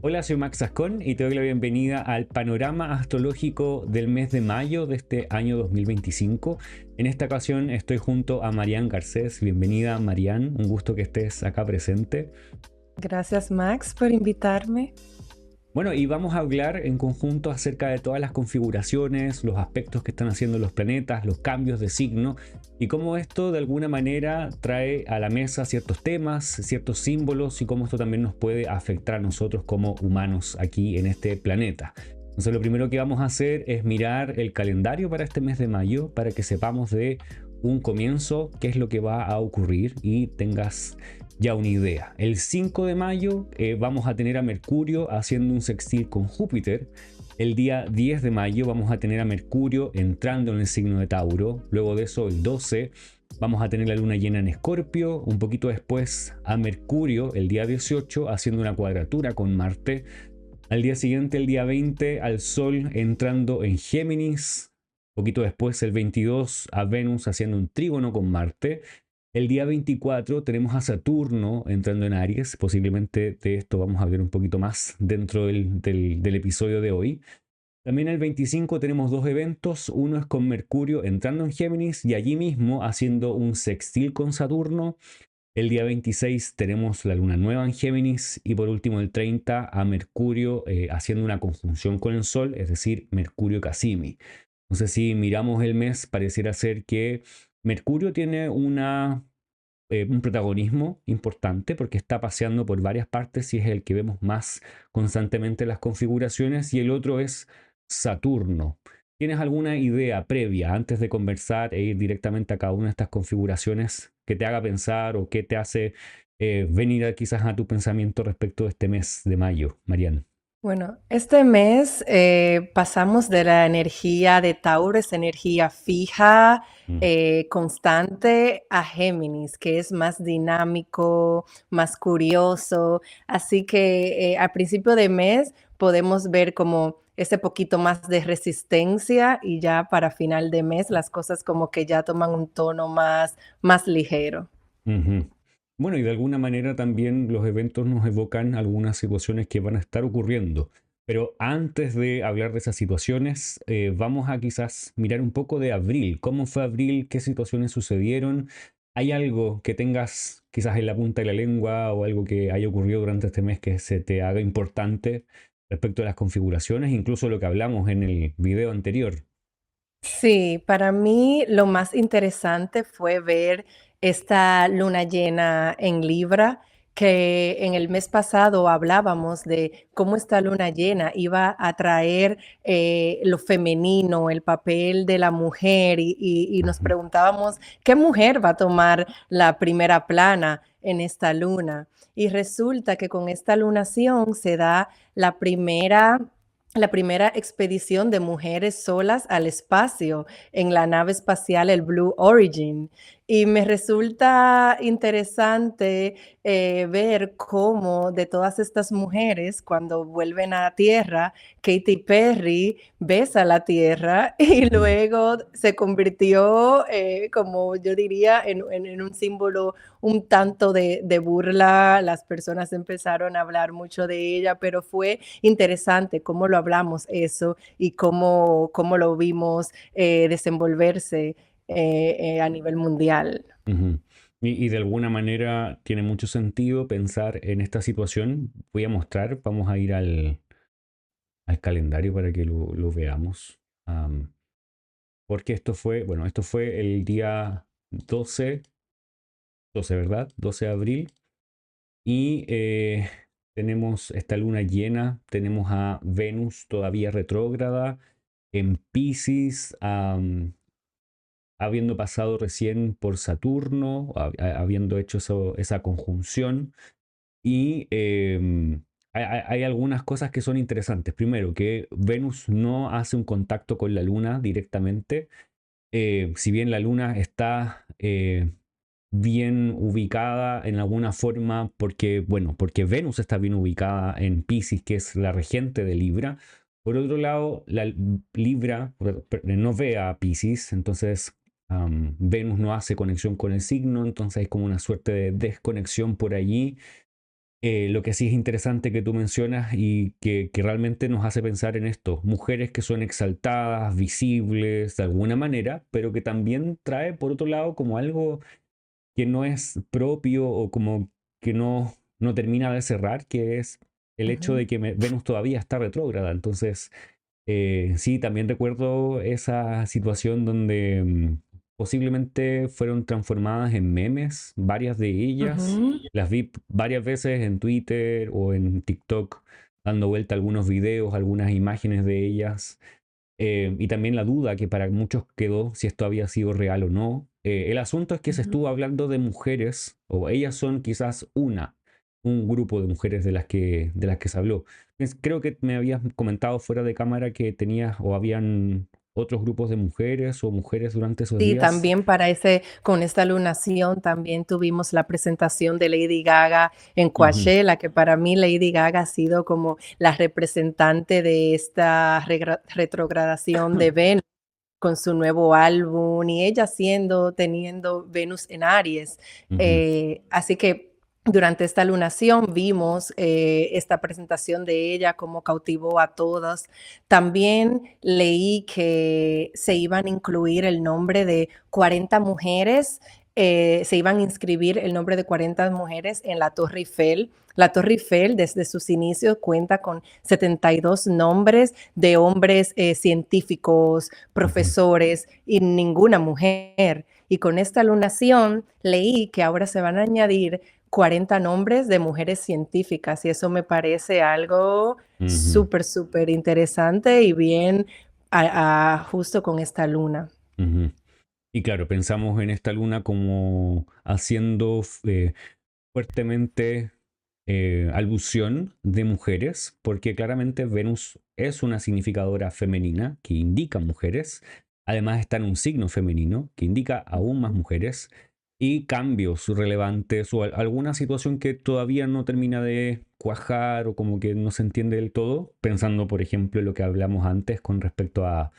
Hola, soy Max Ascón y te doy la bienvenida al panorama astrológico del mes de mayo de este año 2025. En esta ocasión estoy junto a Marian Garcés. Bienvenida, Marian. Un gusto que estés acá presente. Gracias, Max, por invitarme. Bueno, y vamos a hablar en conjunto acerca de todas las configuraciones, los aspectos que están haciendo los planetas, los cambios de signo y cómo esto de alguna manera trae a la mesa ciertos temas, ciertos símbolos y cómo esto también nos puede afectar a nosotros como humanos aquí en este planeta. Entonces lo primero que vamos a hacer es mirar el calendario para este mes de mayo para que sepamos de un comienzo, qué es lo que va a ocurrir y tengas ya una idea. El 5 de mayo vamos a tener a Mercurio haciendo un sextil con Júpiter. El día 10 de mayo vamos a tener a Mercurio entrando en el signo de Tauro. Luego de eso, el 12, vamos a tener la luna llena en Escorpio. Un poquito después a Mercurio, el día 18, haciendo una cuadratura con Marte. Al día siguiente, el día 20, al Sol entrando en Géminis. Un poquito después, el 22, a Venus haciendo un trígono con Marte. El día 24 tenemos a Saturno entrando en Aries. Posiblemente de esto vamos a ver un poquito más dentro del episodio de hoy. También el 25 tenemos dos eventos. Uno es con Mercurio entrando en Géminis y allí mismo haciendo un sextil con Saturno. El día 26 tenemos la luna nueva en Géminis y por último el 30 a Mercurio haciendo una conjunción con el Sol, es decir, Mercurio Casimi. Entonces si miramos el mes pareciera ser que Mercurio tiene un protagonismo importante porque está paseando por varias partes y es el que vemos más constantemente en las configuraciones y el otro es Saturno. ¿Tienes alguna idea previa antes de conversar e ir directamente a cada una de estas configuraciones que te haga pensar o que te hace venir quizás a tu pensamiento respecto de este mes de mayo, Marian? Bueno, este mes pasamos de la energía de Tauro, esa energía fija, Mm. constante, a Géminis, que es más dinámico, más curioso. Así que al principio de mes podemos ver como ese poquito más de resistencia y ya para final de mes las cosas como que ya toman un tono más ligero. Ujú. Bueno, y de alguna manera también los eventos nos evocan algunas situaciones que van a estar ocurriendo. Pero antes de hablar de esas situaciones, vamos a quizás mirar un poco de abril. ¿Cómo fue abril? ¿Qué situaciones sucedieron? ¿Hay algo que tengas quizás en la punta de la lengua o algo que haya ocurrido durante este mes que se te haga importante respecto a las configuraciones? Incluso lo que hablamos en el video anterior. Sí, para mí lo más interesante fue ver esta luna llena en Libra, que en el mes pasado hablábamos de cómo esta luna llena iba a traer lo femenino, el papel de la mujer, y nos Ujú. preguntábamos qué mujer va a tomar la primera plana en esta luna. Y resulta que con esta lunación se da la primera expedición de mujeres solas al espacio en la nave espacial, el Blue Origin. Y me resulta interesante ver cómo de todas estas mujeres, cuando vuelven a Tierra, Katy Perry besa la Tierra y Ujú. luego se convirtió, como yo diría, en un símbolo un tanto de burla. Las personas empezaron a hablar mucho de ella, pero fue interesante cómo lo hablamos eso y cómo lo vimos desenvolverse a nivel mundial. Ujú. Y de alguna manera tiene mucho sentido pensar en esta situación. Voy a mostrar, vamos a ir al calendario para que lo veamos. Am, Porque esto fue, bueno, esto fue el día 12, ¿verdad? 12 de abril. Y tenemos esta luna llena, tenemos a Venus todavía retrógrada en Pisces, habiendo pasado recién por Saturno, habiendo hecho esa conjunción. Y hay algunas cosas que son interesantes. Primero, que Venus no hace un contacto con la Luna directamente. Si bien la Luna está bien ubicada en alguna forma, porque, bueno, porque Venus está bien ubicada en Pisces, que es la regente de Libra. Por otro lado, la Libra no ve a Pisces, entonces Venus no hace conexión con el signo, entonces hay como una suerte de desconexión por allí Lo que sí es interesante que tú mencionas y que realmente nos hace pensar en esto, mujeres que son exaltadas, visibles de alguna manera, pero que también trae por otro lado como algo que no es propio o como que no termina de cerrar, que es el hecho Ujú, de que Venus todavía está retrógrada. Entonces, sí, también recuerdo esa situación donde posiblemente fueron transformadas en memes, varias de ellas. ujú. Las vi varias veces en Twitter o en TikTok, dando vuelta algunos videos, algunas imágenes de ellas. Y también la duda que para muchos quedó si esto había sido real o no. El asunto es que se Ujú. estuvo hablando de mujeres, o ellas son quizás un grupo de mujeres de las que se habló. Creo que me habías comentado fuera de cámara que tenías o habían otros grupos de mujeres o mujeres durante esos Sí, días. también para con esta lunación también tuvimos la presentación de Lady Gaga en Ujú, Coachella, que para mí Lady Gaga ha sido como la representante de esta retrogradación de Venus con su nuevo álbum y ella teniendo Venus en Aries. ujú, Así que durante esta lunación vimos esta presentación de ella, cómo cautivó a todas. También leí que se iban a incluir el nombre de 40 mujeres, se iban a inscribir el nombre de 40 mujeres en la Torre Eiffel. La Torre Eiffel, desde sus inicios, cuenta con 72 nombres de hombres científicos, ujú. profesores y ninguna mujer. Y con esta lunación leí que ahora se van a añadir 40 nombres de mujeres científicas y eso me parece algo Ujú, súper, súper interesante y bien justo con esta luna. ujú. Y claro, pensamos en esta luna como haciendo fuertemente alusión de mujeres, porque claramente Venus es una significadora femenina que indica mujeres, además está en un signo femenino que indica aún más mujeres y cambios relevantes o alguna situación que todavía no termina de cuajar o como que no se entiende del todo, pensando por ejemplo en lo que hablamos antes con respecto a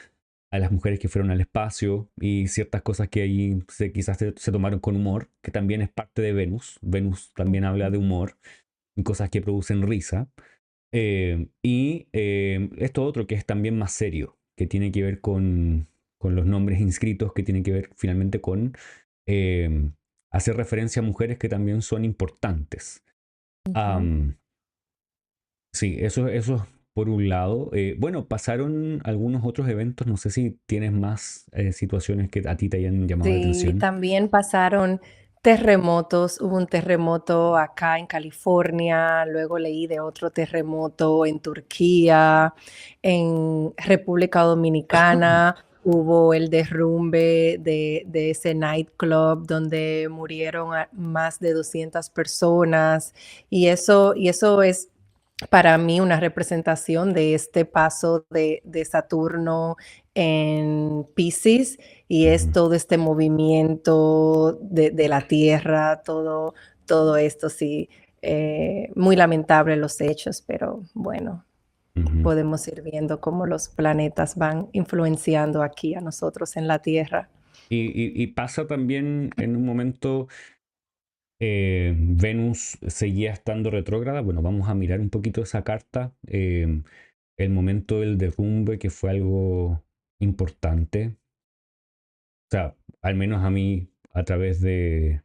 las mujeres que fueron al espacio y ciertas cosas que ahí quizás se tomaron con humor, que también es parte de Venus. Venus también habla de humor y cosas que producen risa. Y esto otro que es también más serio, que tiene que ver con los nombres inscritos, que tiene que ver finalmente con eh, hacer referencia a mujeres que también son importantes. Ujú. Am, Sí, eso por un lado. Bueno, pasaron algunos otros eventos, no sé si tienes más situaciones que a ti te hayan llamado la Sí, atención. también pasaron terremotos. Hubo un terremoto acá en California, luego leí de otro terremoto en Turquía, en República Dominicana. Hubo el derrumbe de ese nightclub donde murieron más de 200 personas y eso es para mí una representación de este paso de Saturno en Piscis y es Ujú, todo este movimiento de la Tierra, todo esto, sí, muy lamentable los hechos, pero bueno, ujú. podemos ir viendo cómo los planetas van influenciando aquí a nosotros en la Tierra. Y pasa también en un momento, Venus seguía estando retrógrada. Bueno, vamos a mirar un poquito esa carta. El momento del derrumbe, que fue algo importante. O sea, al menos a mí, a través de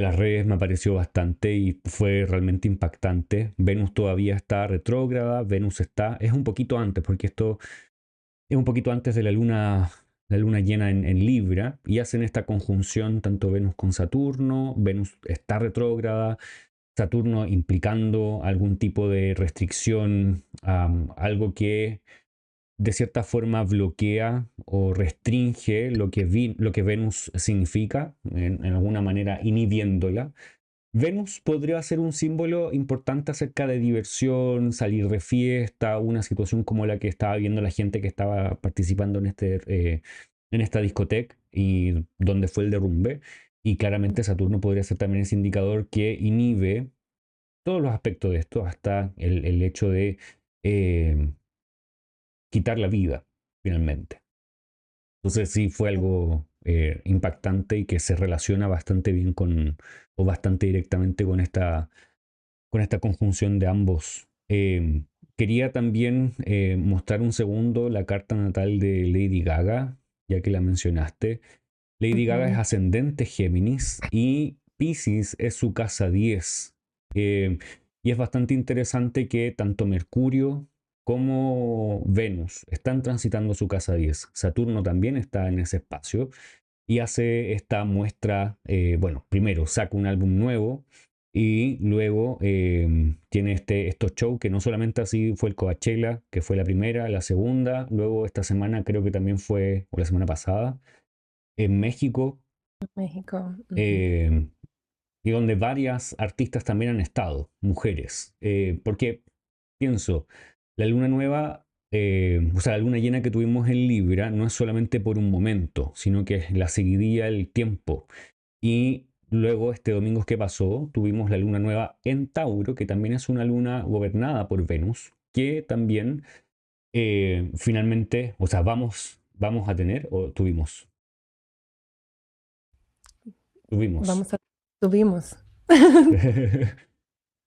las redes me apareció bastante y fue realmente impactante. Venus todavía está retrógrada, es un poquito antes, porque esto es un poquito antes de la luna llena en Libra, y hacen esta conjunción tanto Venus con Saturno, Venus está retrógrada, Saturno implicando algún tipo de restricción, algo que de cierta forma bloquea o restringe lo que Venus significa, en alguna manera inhibiéndola. Venus podría ser un símbolo importante acerca de diversión, salir de fiesta, una situación como la que estaba viendo la gente que estaba participando en esta discoteca y donde fue el derrumbe. Y claramente Saturno podría ser también ese indicador que inhibe todos los aspectos de esto, hasta el hecho de eh, quitar la vida, finalmente. Entonces sí fue algo impactante y que se relaciona bastante bien o bastante directamente con esta con esta conjunción de ambos. Quería también mostrar un segundo la carta natal de Lady Gaga, ya que la mencionaste. Lady Gaga es Ujú. ascendente Géminis y Piscis es su casa 10. Eh, y es bastante interesante que tanto Mercurio como Venus están transitando su casa 10. Saturno también está en ese espacio y hace esta muestra, bueno, primero saca un álbum nuevo y luego tiene estos shows que no solamente así fue el Coachella, que fue la primera, la segunda, luego esta semana creo que también fue, o la semana pasada, en México, México. Ujú. eh, y donde varias artistas también han estado, mujeres. Porque pienso, la luna nueva, o sea, la luna llena que tuvimos en Libra no es solamente por un momento, sino que es la seguidilla, el tiempo. Y luego, este domingo que pasó, tuvimos la luna nueva en Tauro, que también es una luna gobernada por Venus, que también finalmente, o sea, vamos a tener, o tuvimos. Vamos a... Tuvimos.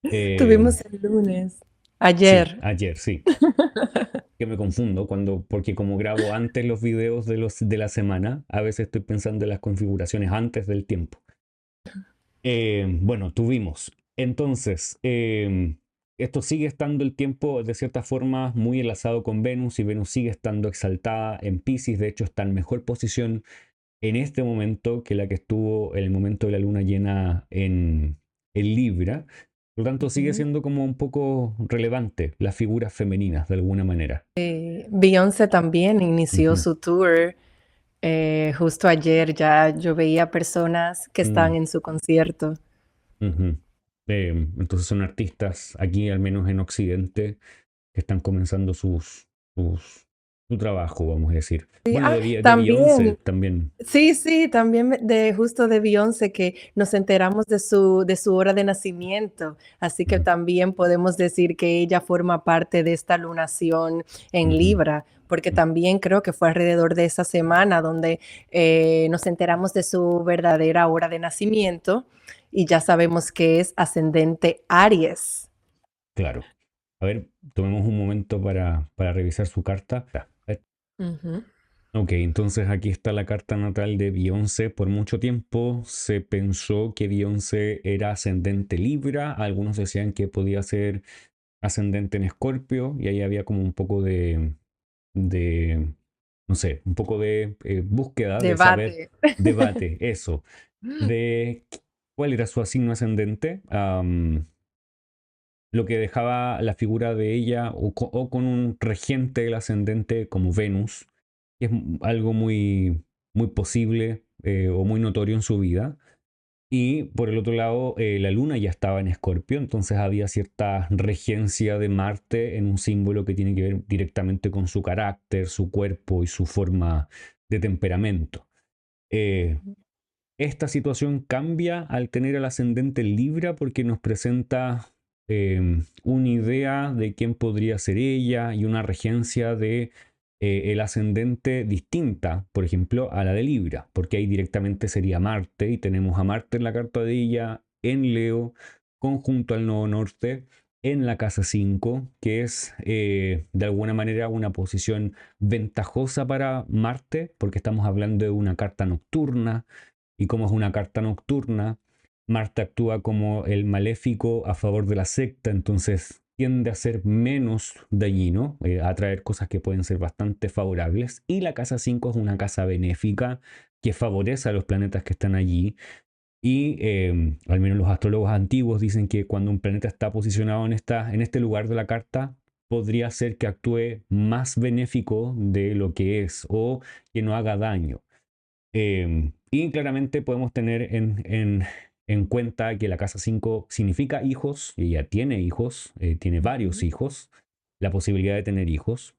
Eh, Tuvimos el lunes. sí, Ayer. ayer, sí. Que me confundo porque como grabo antes los videos de la semana, a veces estoy pensando en las configuraciones antes del tiempo. Bueno, tuvimos. Entonces, esto sigue estando el tiempo de cierta forma muy enlazado con Venus y Venus sigue estando exaltada en Piscis. De hecho, está en mejor posición en este momento que la que estuvo en el momento de la luna llena en Libra. Por lo tanto, sigue Ujú. siendo como un poco relevante las figuras femeninas de alguna manera. Beyoncé también inició Ujú, su tour. Justo ayer ya yo veía personas que mm, están en su concierto. ujú. Entonces son artistas aquí, al menos en Occidente, que están comenzando su trabajo, vamos a decir. Sí, Bueno, de Beyoncé también. también. Sí, sí, también de justo de Beyoncé que nos enteramos de su hora de nacimiento, así que Ujú, también podemos decir que ella forma parte de esta lunación en ujú, Libra, porque también creo que fue alrededor de esa semana donde nos enteramos de su verdadera hora de nacimiento y ya sabemos que es ascendente Aries. claro. A ver, tomemos un momento para revisar su carta. Ya, a ver. Ujú. Ok, entonces aquí está la carta natal de Beyoncé. Por mucho tiempo se pensó que Beyoncé era ascendente Libra. Algunos decían que podía ser ascendente en Escorpio y ahí había como un poco de no sé, un poco de búsqueda de saber, Debate. debate, eso, de cuál era su signo ascendente. Lo que dejaba la figura de ella o con un regente del ascendente como Venus, que es algo muy posible o muy notorio en su vida. Y por el otro lado, la luna ya estaba en Escorpio, entonces había cierta regencia de Marte en un símbolo que tiene que ver directamente con su carácter, su cuerpo y su forma de temperamento. Eh, Esta situación cambia al tener el ascendente en Libra porque nos presenta una idea de quién podría ser ella y una regencia de el ascendente distinta, por ejemplo, a la de Libra, porque ahí directamente sería Marte y tenemos a Marte en la carta de ella, en Leo, conjunto al nodo norte, en la casa 5, que es de alguna manera una posición ventajosa para Marte, porque estamos hablando de una carta nocturna, y como es una carta nocturna, Marte actúa como el maléfico a favor de la secta, entonces tiende a ser menos dañino, a atraer cosas que pueden ser bastante favorables. Y la casa 5 es una casa benéfica que favorece a los planetas que están allí. Y al menos los astrólogos antiguos dicen que cuando un planeta está posicionado en este lugar de la carta, podría ser que actúe más benéfico de lo que es o que no haga daño. Y claramente podemos tener en cuenta que la casa 5 significa hijos, y ella tiene hijos, tiene varios Ujú. hijos, la posibilidad de tener hijos.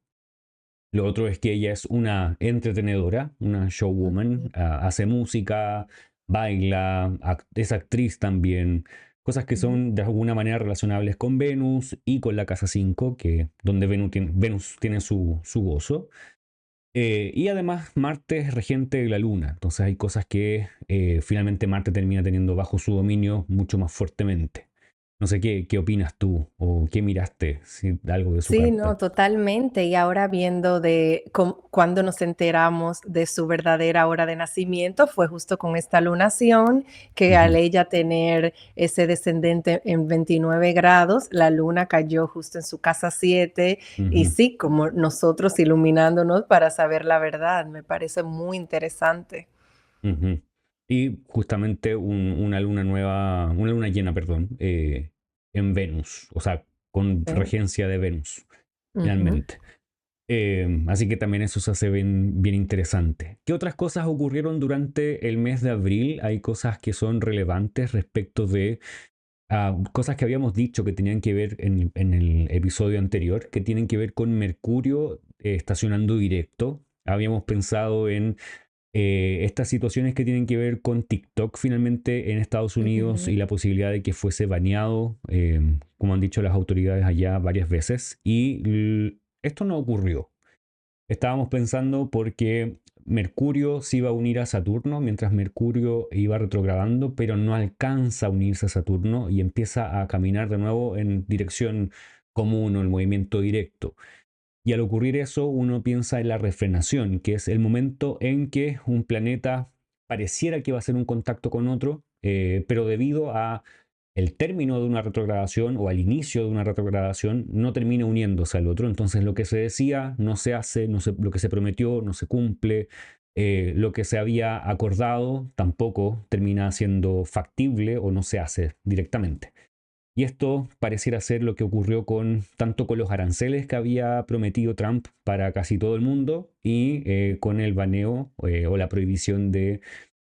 Lo otro es que ella es una entretenedora, una showwoman, hace música, baila, es actriz también, cosas que Ujú. son de alguna manera relacionables con Venus y con la casa 5, donde Venus tiene su gozo. Y además Marte es regente de la Luna, entonces hay cosas que finalmente Marte termina teniendo bajo su dominio mucho más fuertemente. No sé qué opinas tú o qué miraste, si algo de su Sí, no, carta. totalmente. Y ahora viendo cuando nos enteramos de su verdadera hora de nacimiento, fue justo con esta lunación, que al Ujú, ella tener ese descendente en 29 grados, la luna cayó justo en su casa 7 y ujú, sí, como nosotros iluminándonos para saber la verdad, me parece muy interesante. ujú. Y justamente una luna nueva, una luna llena, perdón, en Venus, o sea, con ¿Eh? regencia de Venus, Ujú. finalmente. Así que también eso se hace bien interesante. ¿Qué otras cosas ocurrieron durante el mes de abril? Hay cosas que son relevantes respecto de cosas que habíamos dicho que tenían que ver en el episodio anterior, que tienen que ver con Mercurio estacionando directo. Habíamos pensado en estas situaciones que tienen que ver con TikTok finalmente en Estados Unidos Ujú. y la posibilidad de que fuese baneado, como han dicho las autoridades allá varias veces. Y esto no ocurrió. Estábamos pensando porque Mercurio se iba a unir a Saturno mientras Mercurio iba retrogradando, pero no alcanza a unirse a Saturno y empieza a caminar de nuevo en dirección común o el movimiento directo. Y al ocurrir eso, uno piensa en la refrenación, que es el momento en que un planeta pareciera que va a hacer un contacto con otro, pero debido a el término de una retrogradación o al inicio de una retrogradación no termina uniéndose al otro. Entonces lo que se decía no se hace, lo que se prometió no se cumple, lo que se había acordado tampoco termina siendo factible o no se hace directamente. Y esto pareciera ser lo que ocurrió con tanto con los aranceles que había prometido Trump para casi todo el mundo y con el baneo o la prohibición de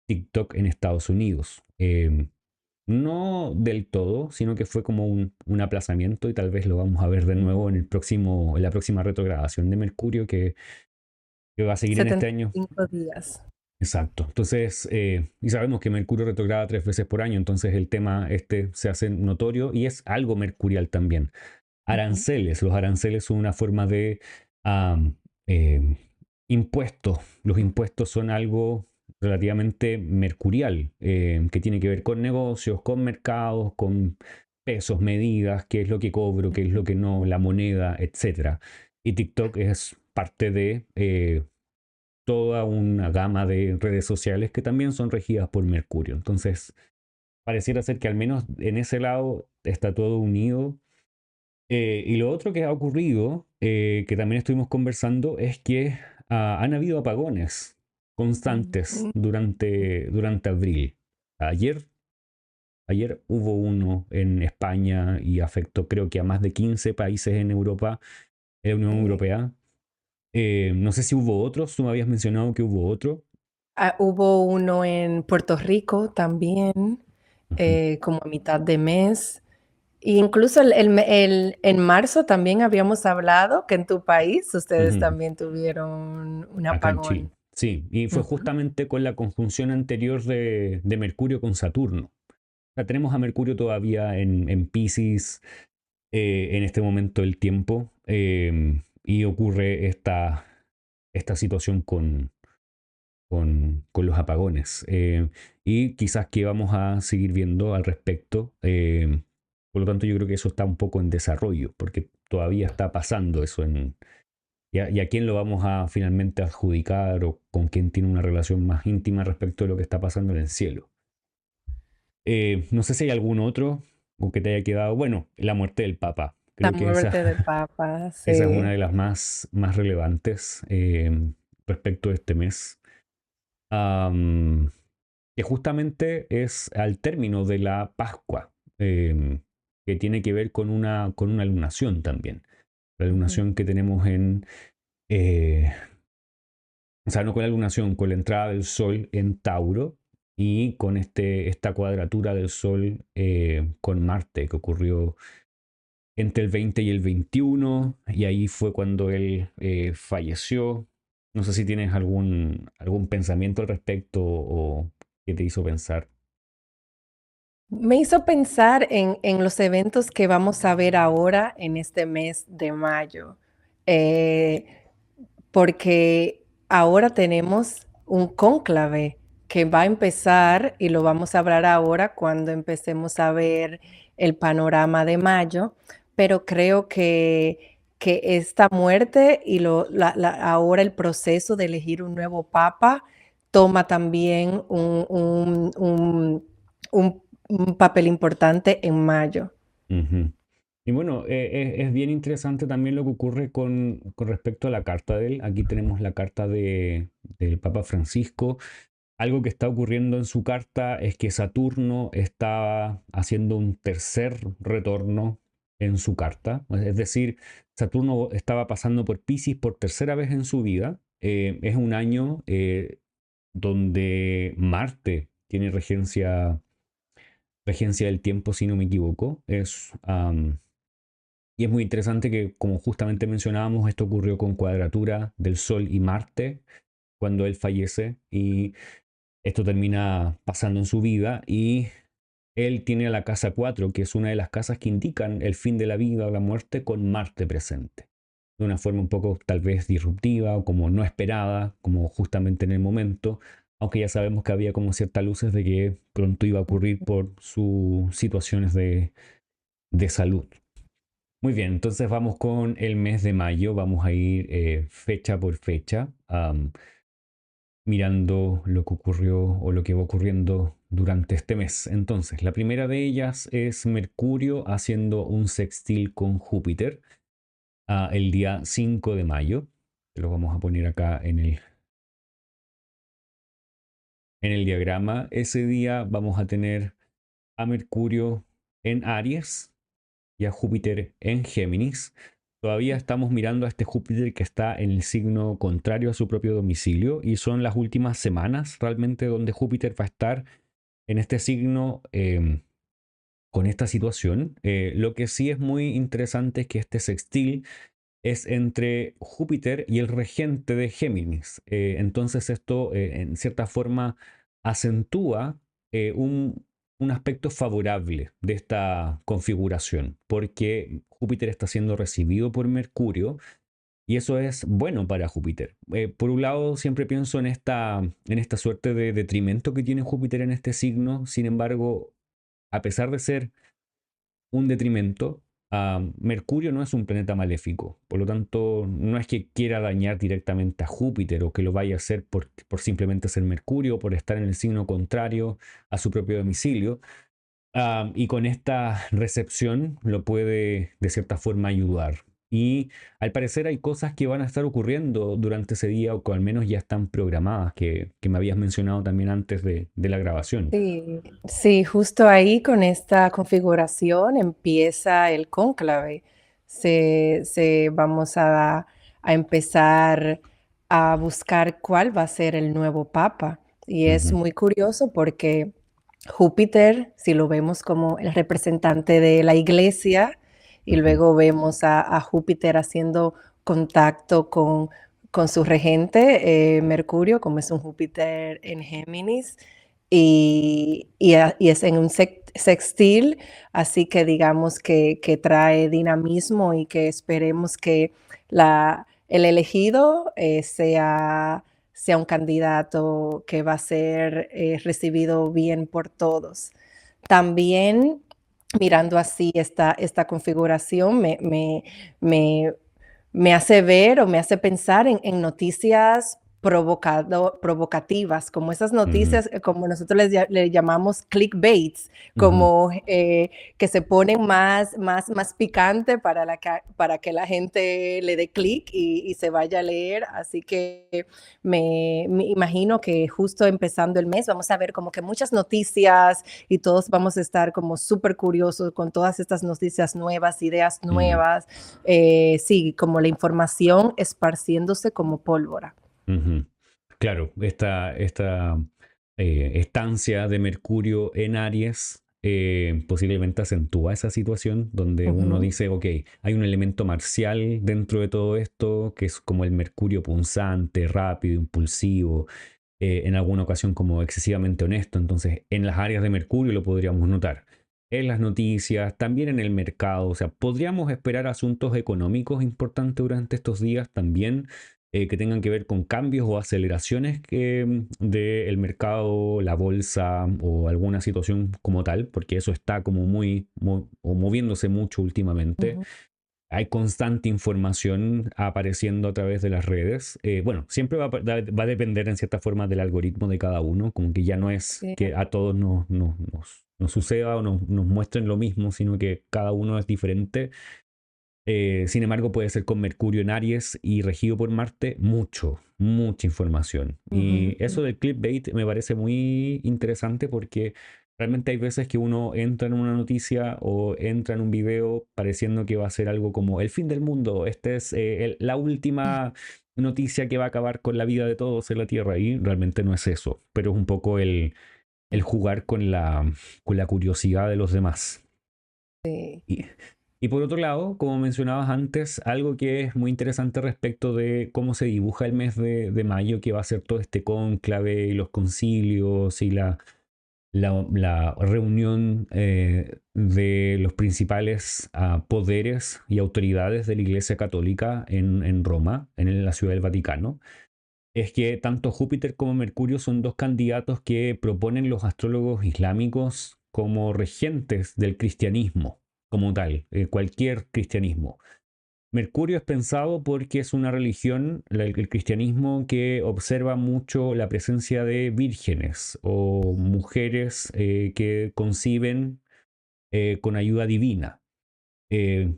TikTok en Estados Unidos. No del todo, sino que fue como un aplazamiento y tal vez lo vamos a ver de nuevo en la próxima retrogradación de Mercurio que va a seguir en este año. 75 días. Exacto. Entonces, y sabemos que Mercurio retrograda 3 veces por año, entonces el tema este se hace notorio y es algo mercurial también. Ujú. Aranceles. Los aranceles son una forma de am, eh, impuestos. Los impuestos son algo relativamente mercurial, que tiene que ver con negocios, con mercados, con pesos, medidas, qué es lo que cobro, qué es lo que no, la moneda, etcétera. Y TikTok es parte de toda una gama de redes sociales que también son regidas por Mercurio. Entonces, pareciera ser que al menos en ese lado está todo unido. Y lo otro que ha ocurrido, que también estuvimos conversando, es que han habido apagones constantes Ujú. durante abril. Ayer, ayer hubo uno en España y afectó creo que a más de 15 países en Europa, en la Unión Europea. No sé si hubo otros, tú me habías mencionado que hubo otro. Hubo uno en Puerto Rico también, Ujú, como a mitad de mes. E incluso en marzo también habíamos hablado que en tu país ustedes ujú. también tuvieron un Acá en Chile. apagón. Sí, y fue Ujú. justamente con la conjunción anterior de Mercurio con Saturno. O sea, tenemos a Mercurio todavía en Pisces en este momento del tiempo y ocurre esta situación con los apagones. Y quizás que vamos a seguir viendo al respecto. Por lo tanto, yo creo que eso está un poco en desarrollo, porque todavía está pasando eso y a quién lo vamos a finalmente adjudicar o con quién tiene una relación más íntima respecto de lo que está pasando en el cielo. No sé si hay algún otro o que te haya quedado. Bueno, la muerte del Papa. La Creo que muerte del Papa, esa es una sí. de las más relevantes respecto de este mes. Am, que justamente es al término de la Pascua, que tiene que ver con una lunación también. La Ujú. lunación que tenemos eh, o sea, no con la lunación, con la entrada del Sol en Tauro y con esta cuadratura del Sol con Marte que ocurrió entre el 20 y el 21 y ahí fue cuando él falleció. No sé si tienes algún pensamiento al respecto o qué te hizo pensar. Me hizo pensar en los eventos que vamos a ver ahora en este mes de mayo, eh, porque ahora tenemos un cónclave que va a empezar y lo vamos a hablar ahora cuando empecemos a ver el panorama de mayo, pero creo que esta muerte y ahora el proceso de elegir un nuevo papa toma también un papel importante en mayo. Ujú. Y bueno, es bien interesante también lo que ocurre con respecto a la carta de él. Aquí tenemos la carta del Papa Francisco. Algo que está ocurriendo en su carta es que Saturno está haciendo un tercer retorno en su carta. Es decir, Saturno estaba pasando por Piscis por tercera vez en su vida. Es un año donde Marte tiene regencia del tiempo, si no me equivoco. Y es muy interesante que, como justamente mencionábamos, esto ocurrió con cuadratura del Sol y Marte cuando él fallece y esto termina pasando en su vida y él tiene la casa 4 que es una de las casas que indican el fin de la vida o la muerte con Marte presente. De una forma un poco tal vez disruptiva o como no esperada, como justamente en el momento, aunque ya sabemos que había como ciertas luces de que pronto iba a ocurrir por sus situaciones de salud. Muy bien, entonces vamos con el mes de mayo, vamos a ir fecha por fecha, mirando lo que ocurrió o lo que va ocurriendo durante este mes. Entonces, la primera de ellas es Mercurio haciendo un sextil con Júpiter el día 5 de mayo. Lo vamos a poner acá en el diagrama. Ese día vamos a tener a Mercurio en Aries y a Júpiter en Géminis. Todavía estamos mirando a este Júpiter que está en el signo contrario a su propio domicilio y son las últimas semanas realmente donde Júpiter va a estar en este signo con esta situación. Lo que sí es muy interesante es que este sextil es entre Júpiter y el regente de Géminis. Entonces esto en cierta forma acentúa un aspecto favorable de esta configuración, porque Júpiter está siendo recibido por Mercurio y eso es bueno para Júpiter. Por un lado, siempre pienso en esta suerte de detrimento que tiene Júpiter en este signo. Sin embargo, a pesar de ser un detrimento, Mercurio no es un planeta maléfico. Por lo tanto, no es que quiera dañar directamente a Júpiter o que lo vaya a hacer por simplemente ser Mercurio o por estar en el signo contrario a su propio domicilio. Y con esta recepción lo puede de cierta forma ayudar. Y al parecer hay cosas que van a estar ocurriendo durante ese día o que al menos ya están programadas, que me habías mencionado también antes de la grabación. Sí, sí, justo ahí con esta configuración empieza el cónclave. Vamos a empezar a buscar cuál va a ser el nuevo papa. Y es Ujú, muy curioso porque Júpiter, si lo vemos como el representante de la iglesia, y ujú, luego vemos a Júpiter haciendo contacto con su regente, Mercurio, como es un Júpiter en Géminis, y es en un sextil, así que digamos que trae dinamismo y que esperemos que el elegido sea un candidato que va a ser recibido bien por todos. También mirando así esta configuración me, me hace ver o me hace pensar en noticias provocativas, como esas ujú, noticias, como nosotros le llamamos clickbaits, ujú. como que se ponen más picante para que la gente le dé clic y se vaya a leer. Así que me imagino que justo empezando el mes vamos a ver como que muchas noticias y todos vamos a estar como súper curiosos con todas estas noticias nuevas, ideas Ujú, nuevas, sí, como la información esparciéndose como pólvora. ujú. Claro, esta estancia de Mercurio en Aries posiblemente acentúa esa situación donde uno Ujú. dice, ok, hay un elemento marcial dentro de todo esto que es como el Mercurio punzante, rápido, impulsivo, en alguna ocasión como excesivamente honesto. Entonces, en las áreas de Mercurio lo podríamos notar. En las noticias, también en el mercado, o sea, podríamos esperar asuntos económicos importantes durante estos días también que tengan que ver con cambios o aceleraciones del mercado, la bolsa o alguna situación como tal, porque eso está como o moviéndose mucho últimamente. Ujú. Hay constante información apareciendo a través de las redes. Bueno, siempre va a depender en cierta forma del algoritmo de cada uno, como que ya no es Sí. que a todos nos suceda o nos muestren lo mismo, sino que cada uno es diferente. Sin embargo, puede ser con Mercurio en Aries y regido por Marte, mucha información. Ujú, Y eso del clickbait me parece muy interesante porque realmente hay veces que uno entra en una noticia o entra en un video pareciendo que va a ser algo como el fin del mundo. Esta es la última noticia que va a acabar con la vida de todos en la Tierra. Y realmente no es eso, pero es un poco el jugar con la curiosidad de los demás. sí. Y, y por otro lado, como mencionabas antes, algo que es muy interesante respecto de cómo se dibuja el mes de mayo, que va a ser todo este cónclave y los concilios y la reunión de los principales poderes y autoridades de la Iglesia Católica en Roma, en la Ciudad del Vaticano, es que tanto Júpiter como Mercurio son dos candidatos que proponen los astrólogos islámicos como regentes del cristianismo como tal, cualquier cristianismo. Mercurio es pensado porque es una religión, el cristianismo, que observa mucho la presencia de vírgenes o mujeres que conciben con ayuda divina. Eh,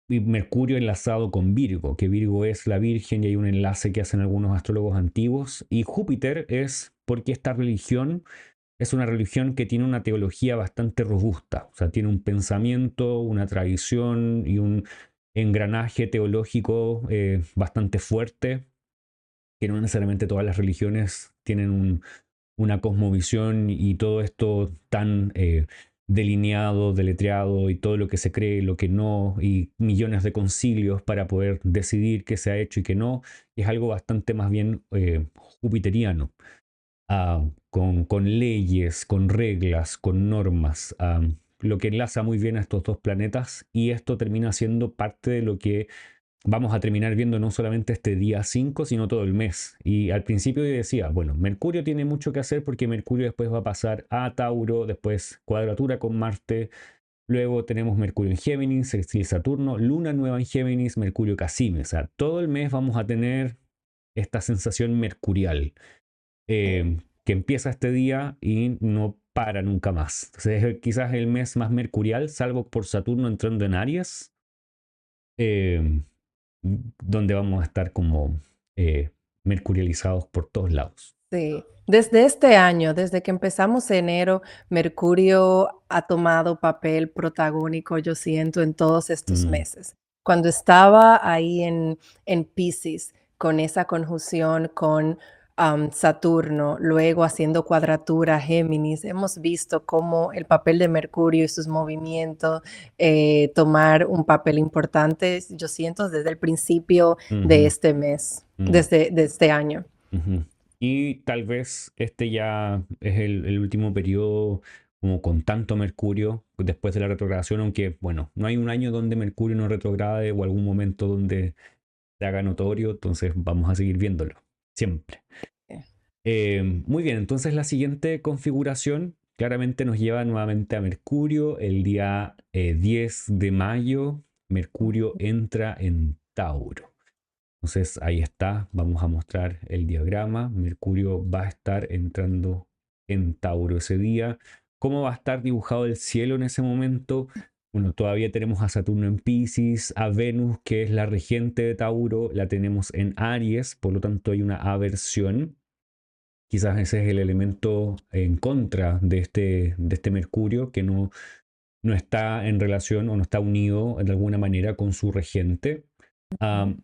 y Mercurio enlazado con Virgo, que Virgo es la Virgen y hay un enlace que hacen algunos astrólogos antiguos. Y Júpiter es porque esta religión es una religión que tiene una teología bastante robusta, o sea, tiene un pensamiento, una tradición y un engranaje teológico bastante fuerte, que no necesariamente todas las religiones tienen una cosmovisión y todo esto tan delineado, deletreado y todo lo que se cree, lo que no, y millones de concilios para poder decidir qué se ha hecho y qué no, es algo bastante más bien jupiteriano, con leyes, con reglas, con normas, lo que enlaza muy bien a estos dos planetas y esto termina siendo parte de lo que vamos a terminar viendo no solamente este día 5 sino todo el mes. Y al principio yo decía, bueno, Mercurio tiene mucho que hacer porque Mercurio después va a pasar a Tauro, después cuadratura con Marte, luego tenemos Mercurio en Géminis, sextil Saturno, Luna nueva en Géminis, Mercurio Casime. O sea, todo el mes vamos a tener esta sensación mercurial que empieza este día y no para nunca más. Entonces es quizás el mes más mercurial, salvo por Saturno entrando en Aries, eh, donde vamos a estar como mercurializados por todos lados. Sí, desde este año, desde que empezamos enero, Mercurio ha tomado papel protagónico, yo siento, en todos estos Mm, meses. Cuando estaba ahí en Piscis, con esa conjunción con Saturno, luego haciendo cuadratura Géminis, hemos visto cómo el papel de Mercurio y sus movimientos tomar un papel importante, yo siento, desde el principio de ujú, este mes, mm, desde este año. ujú. Y tal vez este ya es el último periodo como con tanto Mercurio después de la retrogradación, aunque bueno, no hay un año donde Mercurio no retrograde o algún momento donde se haga notorio, entonces vamos a seguir viéndolo, siempre. Muy bien, entonces la siguiente configuración claramente nos lleva nuevamente a Mercurio. El día 10 de mayo, Mercurio entra en Tauro. Entonces ahí está, vamos a mostrar el diagrama. Mercurio va a estar entrando en Tauro ese día. ¿Cómo va a estar dibujado el cielo en ese momento? Bueno, todavía tenemos a Saturno en Pisces, a Venus, que es la regente de Tauro, la tenemos en Aries, por lo tanto hay una aversión. Quizás ese es el elemento en contra de este Mercurio, que no está en relación o no está unido de alguna manera con su regente. Ujú. Am,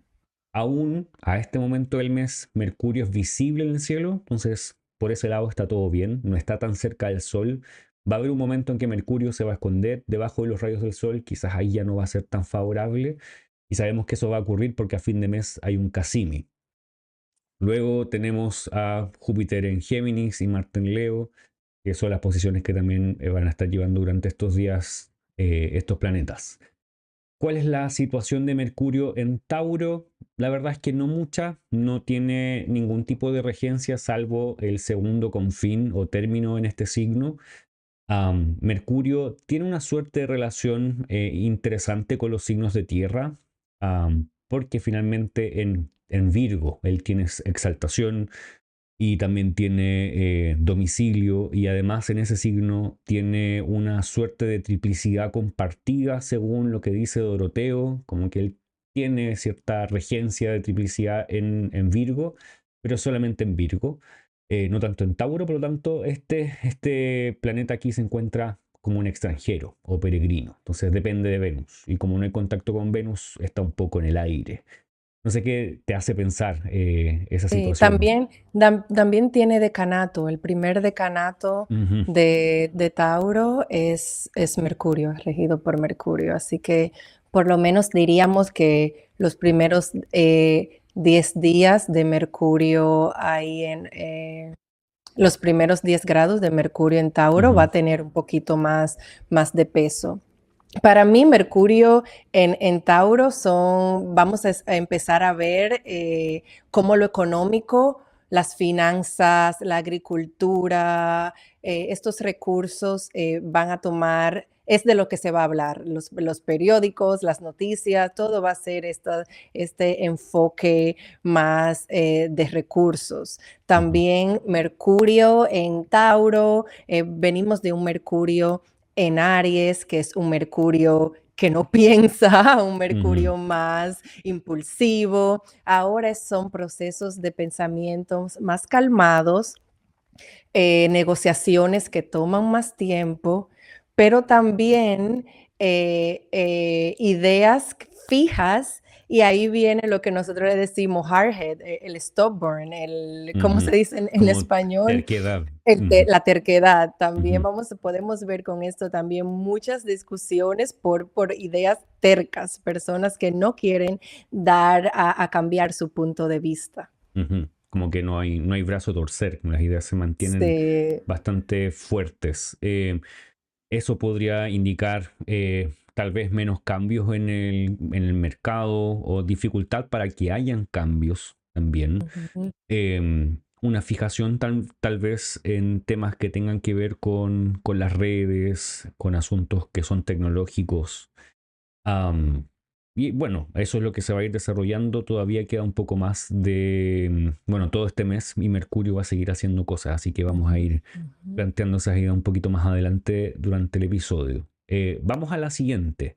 Aún a este momento del mes, Mercurio es visible en el cielo, entonces por ese lado está todo bien, no está tan cerca del Sol. Va a haber un momento en que Mercurio se va a esconder debajo de los rayos del Sol, quizás ahí ya no va a ser tan favorable, y sabemos que eso va a ocurrir porque a fin de mes hay un Casimi. Luego tenemos a Júpiter en Géminis y Marte en Leo, que son las posiciones que también van a estar llevando durante estos días estos planetas. ¿Cuál es la situación de Mercurio en Tauro? la verdad es que no mucha, no tiene ningún tipo de regencia salvo el segundo confín o término en este signo. Mercurio tiene una suerte de relación interesante con los signos de tierra, porque finalmente en Virgo él tiene exaltación y también tiene domicilio, y además en ese signo tiene una suerte de triplicidad compartida según lo que dice Doroteo, como que él tiene cierta regencia de triplicidad en Virgo, pero solamente en Virgo, no tanto en Tauro. Por lo tanto este planeta aquí se encuentra como un extranjero o peregrino, entonces depende de Venus, y como no hay contacto con Venus está un poco en el aire. No sé qué te hace pensar esa Sí, situación. también tiene decanato. El primer decanato Ujú. de Tauro es Mercurio, es regido por Mercurio. Así que por lo menos diríamos que los primeros 10 días de Mercurio ahí los primeros 10 grados de Mercurio en Tauro va Ujú. a tener un poquito más de peso. Para mí, Mercurio en Tauro vamos a empezar a ver cómo lo económico, las finanzas, la agricultura, estos recursos van a tomar, es de lo que se va a hablar, los periódicos, las noticias, todo va a ser este enfoque más de recursos. Ujú. También Mercurio en Tauro, venimos de un Mercurio en Aries, que es un Mercurio que no piensa, un Ujú. Mercurio más impulsivo. Ahora son procesos de pensamientos más calmados, negociaciones que toman más tiempo, pero también ideas fijas. Y ahí viene lo que nosotros le decimos hardhead, el stubborn, ¿cómo se Ujú. dice en Como español? terquedad. Ujú. La terquedad. También Ujú. podemos ver con esto también muchas discusiones por ideas tercas, personas que no quieren dar a cambiar su punto de vista. Ujú. Como que no hay brazo a torcer, las ideas se mantienen Sí. bastante fuertes. Eso podría indicar tal vez menos cambios en el mercado o dificultad para que hayan cambios también. Ujú. Una fijación tal vez en temas que tengan que ver con las redes, con asuntos que son tecnológicos. Am, y bueno, eso es lo que se va a ir desarrollando. Todavía queda un poco más bueno, todo este mes y Mercurio va a seguir haciendo cosas, así que vamos a Ujú, ir ujú. planteando esas ideas un poquito más adelante durante el episodio. Vamos a la siguiente.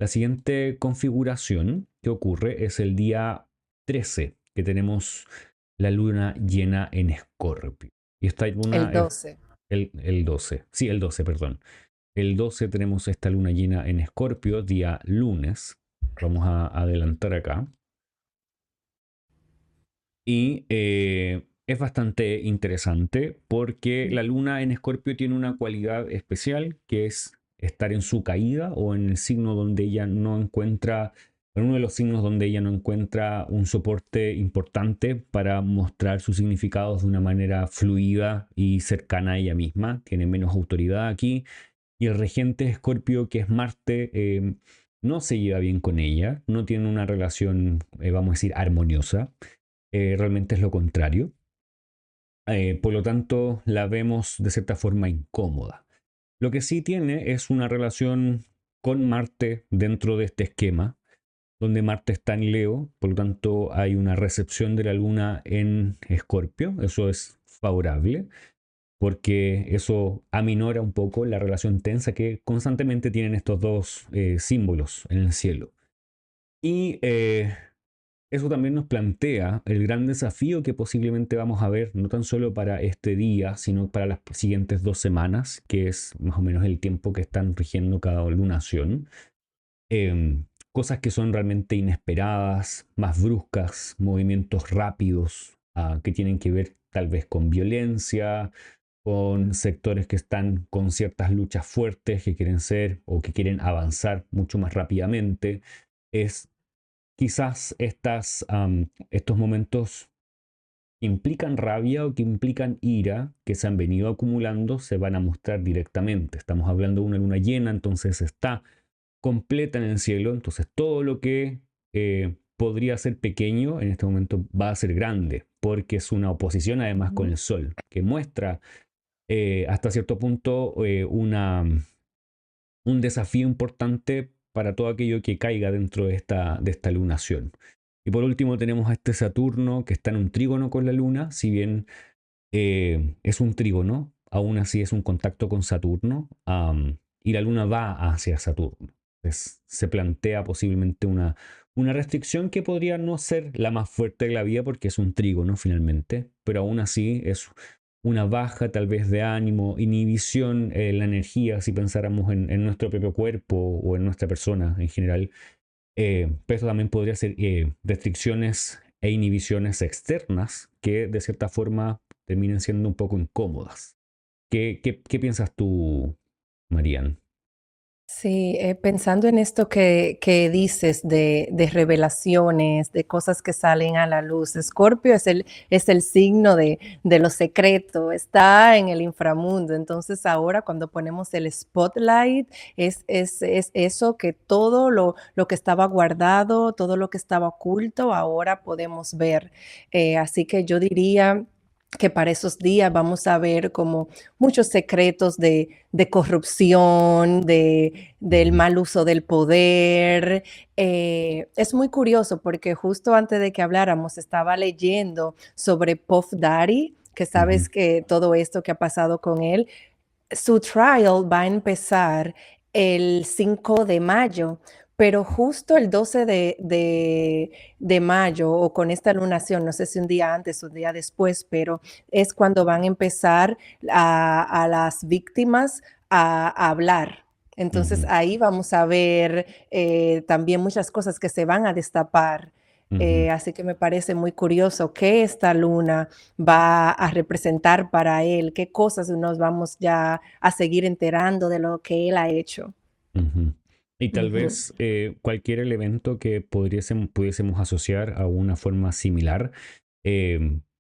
La siguiente configuración que ocurre es el día 13, que tenemos la luna llena en Escorpio. Y esta luna El es 12. el 12. Sí, el 12, perdón. El 12 tenemos esta luna llena en Escorpio, día lunes. Vamos a adelantar acá. Y es bastante interesante porque la luna en Escorpio tiene una cualidad especial, que es estar en su caída o en el signo donde ella no encuentra, en uno de los signos donde ella no encuentra un soporte importante para mostrar sus significados de una manera fluida y cercana a ella misma. Tiene menos autoridad aquí. Y el regente de Escorpio, que es Marte, no se lleva bien con ella, no tiene una relación, vamos a decir, armoniosa. Realmente es lo contrario. Por lo tanto, la vemos de cierta forma incómoda. Lo que sí tiene es una relación con Marte dentro de este esquema, donde Marte está en Leo, por lo tanto hay una recepción de la Luna en Escorpio, eso es favorable, porque eso aminora un poco la relación tensa que constantemente tienen estos dos símbolos en el cielo. Y eso también nos plantea el gran desafío que posiblemente vamos a ver, no tan solo para este día, sino para las siguientes 2 semanas, que es más o menos el tiempo que están rigiendo cada lunación. Cosas que son realmente inesperadas, más bruscas, movimientos rápidos, que tienen que ver tal vez con violencia, con sectores que están con ciertas luchas fuertes que quieren ser o que quieren avanzar mucho más rápidamente. Es quizás estos momentos que implican rabia o que implican ira, que se han venido acumulando, se van a mostrar directamente. Estamos hablando de una luna llena, entonces está completa en el cielo, entonces todo lo que podría ser pequeño, en este momento va a ser grande, porque es una oposición además con Ujú. el Sol, que muestra hasta cierto punto un desafío importante para todo aquello que caiga dentro de esta lunación. Y por último tenemos a este Saturno que está en un trígono con la Luna, si bien es un trígono, aún así es un contacto con Saturno, y la Luna va hacia Saturno. Entonces, se plantea posiblemente una restricción que podría no ser la más fuerte de la vida porque es un trígono finalmente, pero aún así es una baja tal vez de ánimo, inhibición en la energía, si pensáramos en nuestro propio cuerpo o en nuestra persona en general. Pero eso también podría ser restricciones e inhibiciones externas que de cierta forma terminen siendo un poco incómodas. ¿Qué piensas tú, Marian? Sí, pensando en esto que dices de revelaciones, de cosas que salen a la luz. Escorpio es el signo de lo secreto, está en el inframundo. Entonces ahora cuando ponemos el spotlight, es eso que todo lo que estaba guardado, todo lo que estaba oculto, ahora podemos ver. Así que yo diría que para esos días vamos a ver como muchos secretos de corrupción, del Ujú, mal uso del poder. Es muy curioso porque justo antes de que habláramos estaba leyendo sobre Puff Daddy, que ujú, sabes que todo esto que ha pasado con él, su trial va a empezar el 5 de mayo, pero justo el 12 de mayo o con esta lunación, no sé si un día antes o un día después, pero es cuando van a empezar a las víctimas a hablar. Entonces ujú, ahí vamos a ver también muchas cosas que se van a destapar. ujú, Así que me parece muy curioso que esta luna va a representar para él, qué cosas nos vamos ya a seguir enterando de lo que él ha hecho. ujú. Y tal Ujú. vez cualquier elemento que pudiésemos asociar a una forma similar,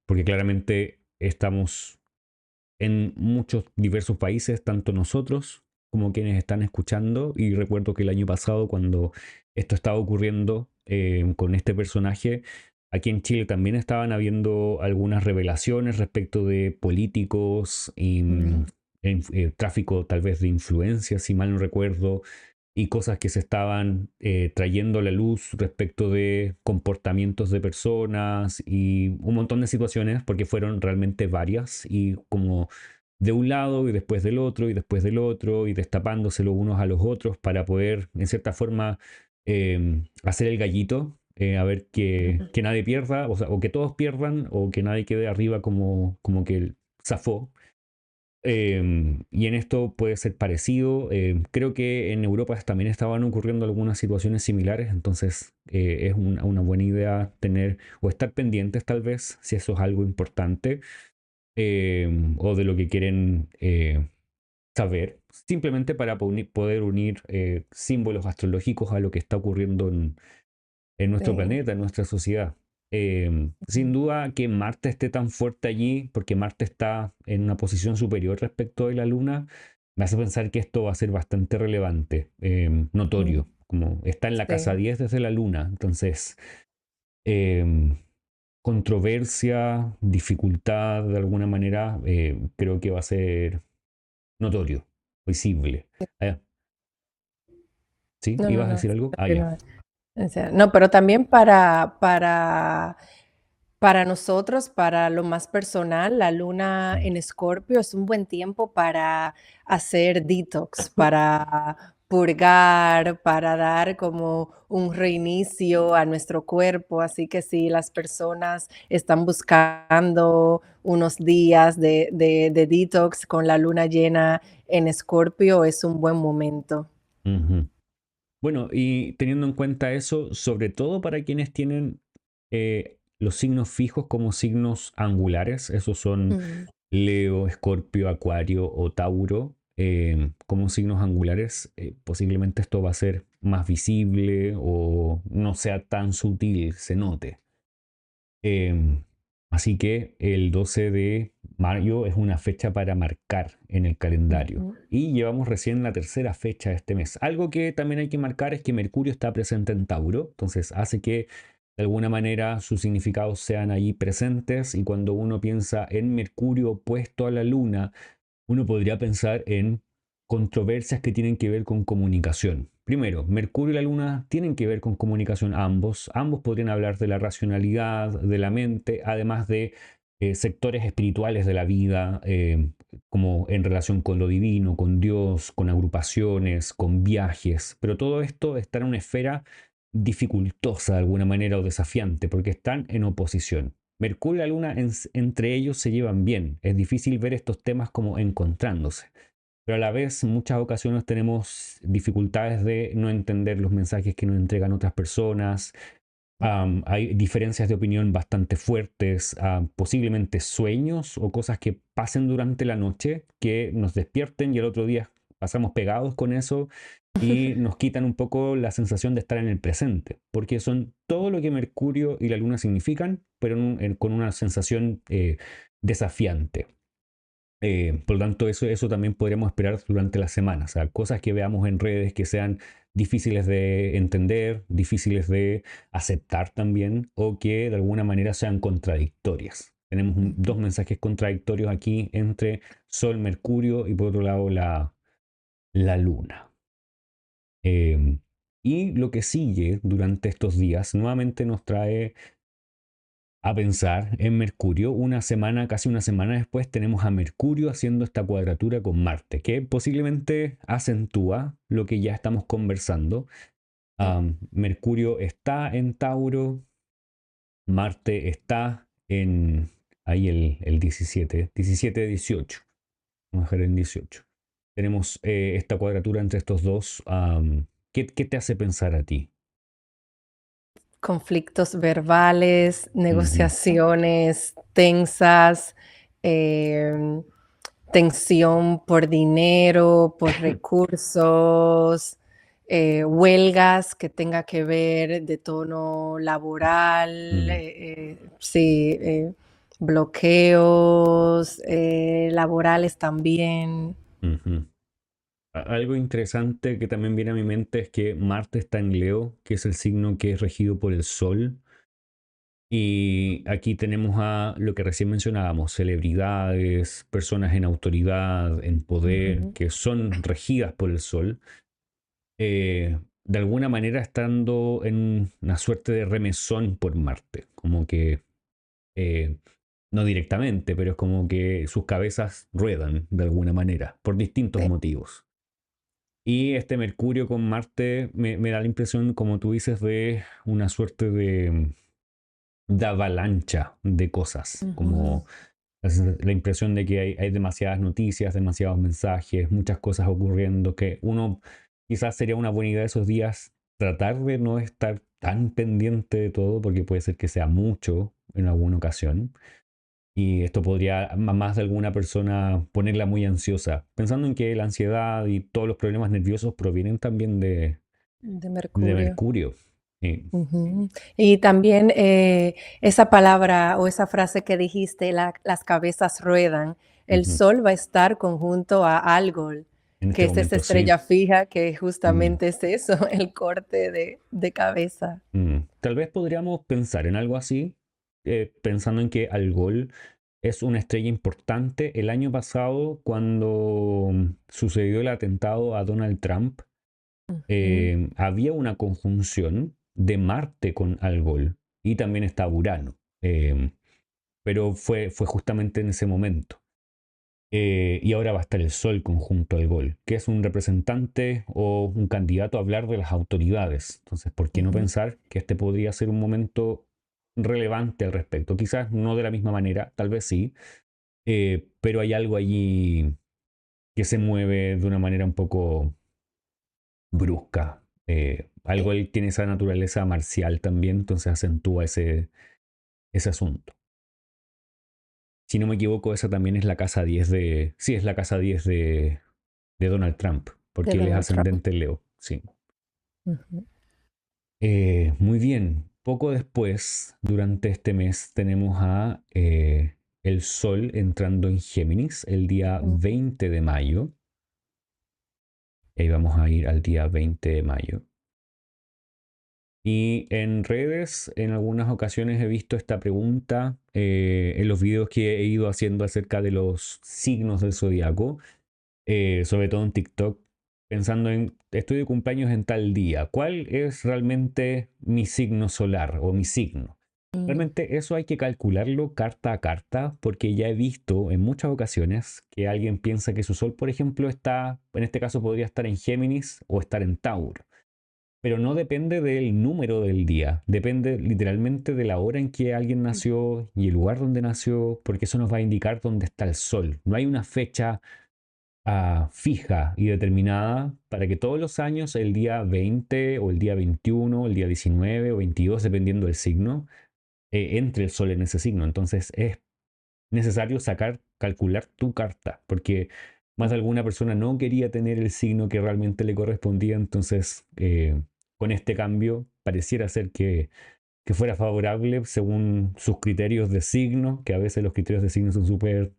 porque claramente estamos en muchos diversos países, tanto nosotros como quienes están escuchando. Y recuerdo que el año pasado, cuando esto estaba ocurriendo con este personaje, aquí en Chile también estaban habiendo algunas revelaciones respecto de políticos y Ujú. tráfico tal vez de influencias, si mal no recuerdo, y cosas que se estaban trayendo a la luz respecto de comportamientos de personas y un montón de situaciones, porque fueron realmente varias y como de un lado y después del otro y después del otro y destapándose los unos a los otros para poder, en cierta forma, hacer el gallito, a ver que nadie pierda, o sea, o que todos pierdan o que nadie quede arriba como que zafó. Y en esto puede ser parecido. Creo que en Europa también estaban ocurriendo algunas situaciones similares, entonces es una buena idea tener o estar pendientes tal vez si eso es algo importante o de lo que quieren saber, simplemente para poder unir símbolos astrológicos a lo que está ocurriendo en nuestro Sí. planeta, en nuestra sociedad. Sin Ujú. duda que Marte esté tan fuerte allí, porque Marte está en una posición superior respecto de la Luna, me hace pensar que esto va a ser bastante relevante, Mm, notorio, como está en la casa sí. 10 desde la Luna. Entonces, eh, controversia, dificultad de alguna manera, creo que va a ser notorio, visible. Ah, ¿sí? No, no, ¿Ibas a no. decir algo? Ah, ya. Continúa. O sea, no, pero también para nosotros, para lo más personal, la luna Mm. en Escorpio es un buen tiempo para hacer detox, para purgar, para dar como un reinicio a nuestro cuerpo. Así que si las personas están buscando unos días de detox con la luna llena en Escorpio, es un buen momento. Ujú. Bueno, y teniendo en cuenta eso, sobre todo para quienes tienen los signos fijos como signos angulares, esos son Mm. Leo, Escorpio, Acuario o Tauro, como signos angulares, posiblemente esto va a ser más visible o no sea tan sutil, se note. Em, Así que el 12 de mayo es una fecha para marcar en el calendario. Ujú. Y llevamos recién la tercera fecha de este mes. Algo que también hay que marcar es que Mercurio está presente en Tauro, entonces hace que de alguna manera sus significados sean allí presentes, y cuando uno piensa en Mercurio opuesto a la Luna, uno podría pensar en controversias que tienen que ver con comunicación. Primero, Mercurio y la Luna tienen que ver con comunicación ambos. Ambos podrían hablar de la racionalidad, de la mente, además de sectores espirituales de la vida, como en relación con lo divino, con Dios, con agrupaciones, con viajes. Pero todo esto está en una esfera dificultosa de alguna manera o desafiante, porque están en oposición. Mercurio y la Luna entre ellos se llevan bien. Es difícil ver estos temas como encontrándose. Pero a la vez, en muchas ocasiones tenemos dificultades de no entender los mensajes que nos entregan otras personas. Hay diferencias de opinión bastante fuertes, posiblemente sueños o cosas que pasen durante la noche que nos despierten y el otro día pasamos pegados con eso y nos quitan un poco la sensación de estar en el presente, porque son todo lo que Mercurio y la Luna significan, pero con una sensación desafiante. Por lo tanto, eso también podríamos esperar durante la semana. O sea, cosas que veamos en redes que sean difíciles de entender, difíciles de aceptar también, o que de alguna manera sean contradictorias. Tenemos dos mensajes contradictorios aquí entre Sol, Mercurio y por otro lado la Luna. Y lo que sigue durante estos días nuevamente nos trae a pensar en Mercurio. Casi una semana después, tenemos a Mercurio haciendo esta cuadratura con Marte, que posiblemente acentúa lo que ya estamos conversando. Mercurio está en Tauro, Marte está en ahí el 17, 18. Vamos a dejar en 18. Tenemos esta cuadratura entre estos dos. ¿Qué te hace pensar a ti? Conflictos verbales, Ujú, negociaciones tensas, em, tensión por dinero, por recursos, huelgas que tenga que ver de tono laboral, mm, sí, bloqueos laborales también. ujú. Algo interesante que también viene a mi mente es que Marte está en Leo, que es el signo que es regido por el Sol. Y aquí tenemos a lo que recién mencionábamos, celebridades, personas en autoridad, en poder, Ujú. que son regidas por el Sol, de alguna manera estando en una suerte de remesón por Marte, como que, eh, no directamente, pero es como que sus cabezas ruedan de alguna manera, por distintos Sí, motivos. Y este Mercurio con Marte me da la impresión, como tú dices, de una suerte de avalancha de cosas, ujú. como la impresión de que hay demasiadas noticias, demasiados mensajes, muchas cosas ocurriendo, que uno quizás sería una buena idea esos días tratar de no estar tan pendiente de todo, porque puede ser que sea mucho en alguna ocasión. Y esto podría a más de alguna persona ponerla muy ansiosa, pensando en que la ansiedad y todos los problemas nerviosos provienen también De de Mercurio. Mercurio. Sí. Ujú. Y también esa palabra o esa frase que dijiste, las cabezas ruedan, el Ujú. Sol va a estar conjunto a Algol, En que este es esa momento sí. estrella fija, que Mm, justamente es eso, el corte de cabeza. Tal vez podríamos pensar en algo así, pensando en que Algol es una estrella importante. El año pasado, cuando sucedió el atentado a Donald Trump, Ujú. había una conjunción de Marte con Algol y también estaba Urano. Pero fue justamente en ese momento. Y ahora va a estar el Sol conjunto al Gol, que es un representante o un candidato a hablar de las autoridades. Entonces, ¿por qué no Ujú. pensar que este podría ser un momento relevante al respecto? Quizás no de la misma manera, tal vez sí, pero hay algo allí que se mueve de una manera un poco brusca. Algo Sí. ahí tiene esa naturaleza marcial también, entonces acentúa ese asunto. Si no me equivoco, esa también es la casa 10 de... Sí, es la casa 10 de Donald Trump, De porque él es Donald Trump. ascendente Leo, sí. Ujú. Muy bien, poco después, durante este mes, tenemos a el Sol entrando en Géminis el día Ujú. 20 de mayo. Ahí vamos a ir al día 20 de mayo. Y en redes, en algunas ocasiones he visto esta pregunta en los videos que he ido haciendo acerca de los signos del zodiaco, sobre todo en TikTok, pensando en, estoy de cumpleaños en tal día, ¿cuál es realmente mi signo solar o mi signo? Mm, Realmente eso hay que calcularlo carta a carta, porque ya he visto en muchas ocasiones que alguien piensa que su sol, por ejemplo, está, en este caso podría estar en Géminis o estar en Tauro. Pero no depende del número del día, depende literalmente de la hora en que alguien nació y el lugar donde nació, porque eso nos va a indicar dónde está el sol. No hay una fecha fija y determinada para que todos los años, el día 20 o el día 21, el día 19 o 22, dependiendo del signo, entre el sol en ese signo. Entonces es necesario calcular tu carta, porque más de alguna persona no quería tener el signo que realmente le correspondía, entonces con este cambio pareciera ser que fuera favorable según sus criterios de signo, que a veces los criterios de signo son súper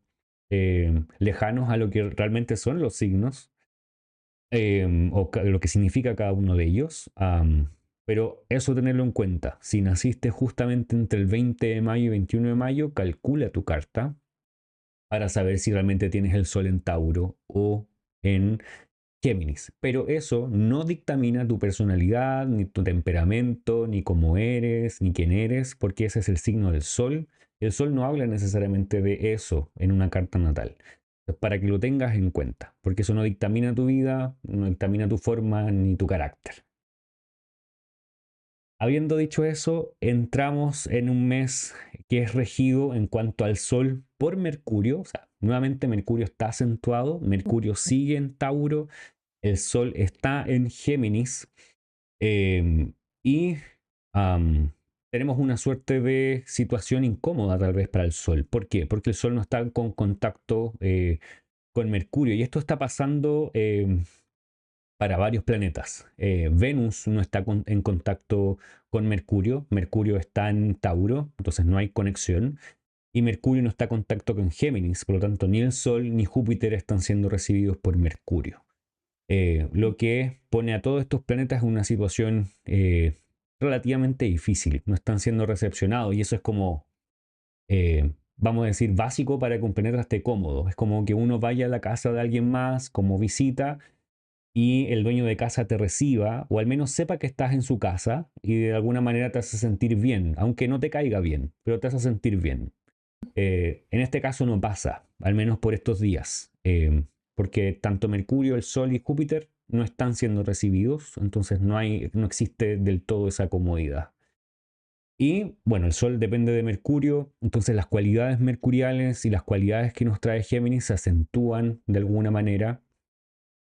lejanos a lo que realmente son los signos, lo que significa cada uno de ellos. Pero eso tenerlo en cuenta. Si naciste justamente entre el 20 de mayo y 21 de mayo, calcula tu carta para saber si realmente tienes el sol en Tauro o en Géminis. Pero eso no dictamina tu personalidad, ni tu temperamento, ni cómo eres, ni quién eres, porque ese es el signo del sol. El sol no habla necesariamente de eso en una carta natal. Para que lo tengas en cuenta, porque eso no dictamina tu vida, no dictamina tu forma ni tu carácter. Habiendo dicho eso, entramos en un mes que es regido en cuanto al Sol por Mercurio. O sea, nuevamente Mercurio está acentuado, Mercurio sigue en Tauro, el Sol está en Géminis y am, tenemos una suerte de situación incómoda tal vez para el Sol. ¿Por qué? Porque el Sol no está con contacto con Mercurio y esto está pasando para varios planetas. Venus no está en contacto con Mercurio, Mercurio está en Tauro, entonces no hay conexión, y Mercurio no está en contacto con Géminis, por lo tanto ni el Sol ni Júpiter están siendo recibidos por Mercurio. Lo que pone a todos estos planetas en una situación relativamente difícil, no están siendo recepcionados y eso es como, vamos a decir, básico para que un planeta esté cómodo. Es como que uno vaya a la casa de alguien más como visita y el dueño de casa te reciba, o al menos sepa que estás en su casa y de alguna manera te hace sentir bien, aunque no te caiga bien, pero te hace sentir bien. En este caso no pasa, al menos por estos días, porque tanto Mercurio, el Sol y Júpiter no están siendo recibidos, entonces no existe del todo esa comodidad. Y bueno, el Sol depende de Mercurio, entonces las cualidades mercuriales y las cualidades que nos trae Géminis se acentúan de alguna manera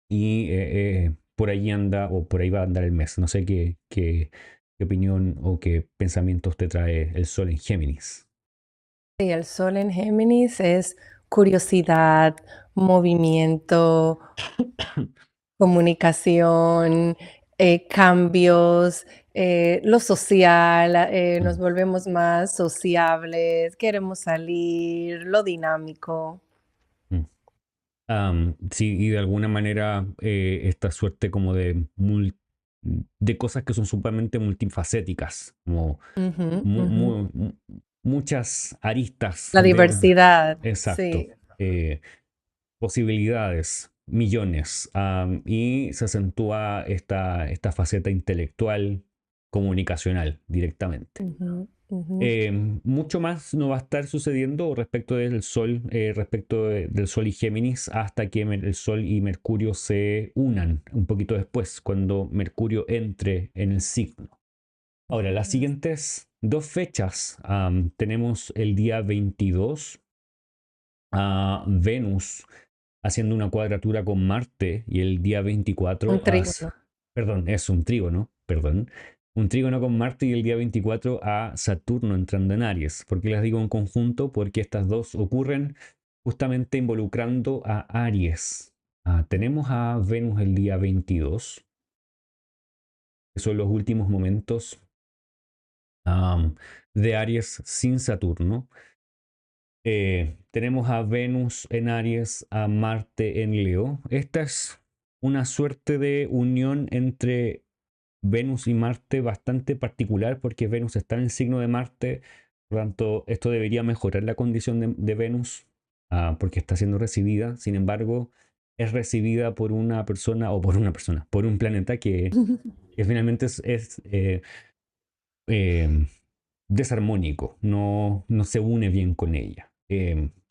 y por ahí anda o por ahí va a andar el mes. No sé qué opinión o qué pensamientos te trae el Sol en Géminis. Sí, el sol en Géminis es curiosidad, movimiento, comunicación, cambios, lo social, nos Mm, volvemos más sociables, queremos salir, lo dinámico. mm. Sí, y de alguna manera esta suerte como de cosas que son sumamente multifacéticas, como Ujú, mu- ujú. mu- mu- muchas aristas La de... diversidad, Exacto. sí. Posibilidades, millones, y se acentúa esta faceta intelectual, comunicacional directamente. Ujú, ujú. Mucho más no va a estar sucediendo respecto del Sol, del Sol y Géminis, hasta que el Sol y Mercurio se unan un poquito después, cuando Mercurio entre en el signo. Ahora, las siguientes dos fechas, tenemos el día 22 a Venus haciendo una cuadratura con Marte y el día Un 24 trígono. perdón, es un trígono, perdón, un trígono con Marte y el día 24 a Saturno entrando en Aries. ¿Por qué les digo en conjunto? Porque estas dos ocurren justamente involucrando a Aries. Tenemos a Venus el día 22, que son los últimos momentos am, de Aries sin Saturno. Tenemos a Venus en Aries, a Marte en Leo. Esta es una suerte de unión entre Venus y Marte bastante particular porque Venus está en el signo de Marte, por lo tanto esto debería mejorar la condición de Venus porque está siendo recibida. Sin embargo, es recibida por una persona o por un planeta que finalmente es eh, desarmónico, no se une bien con ella.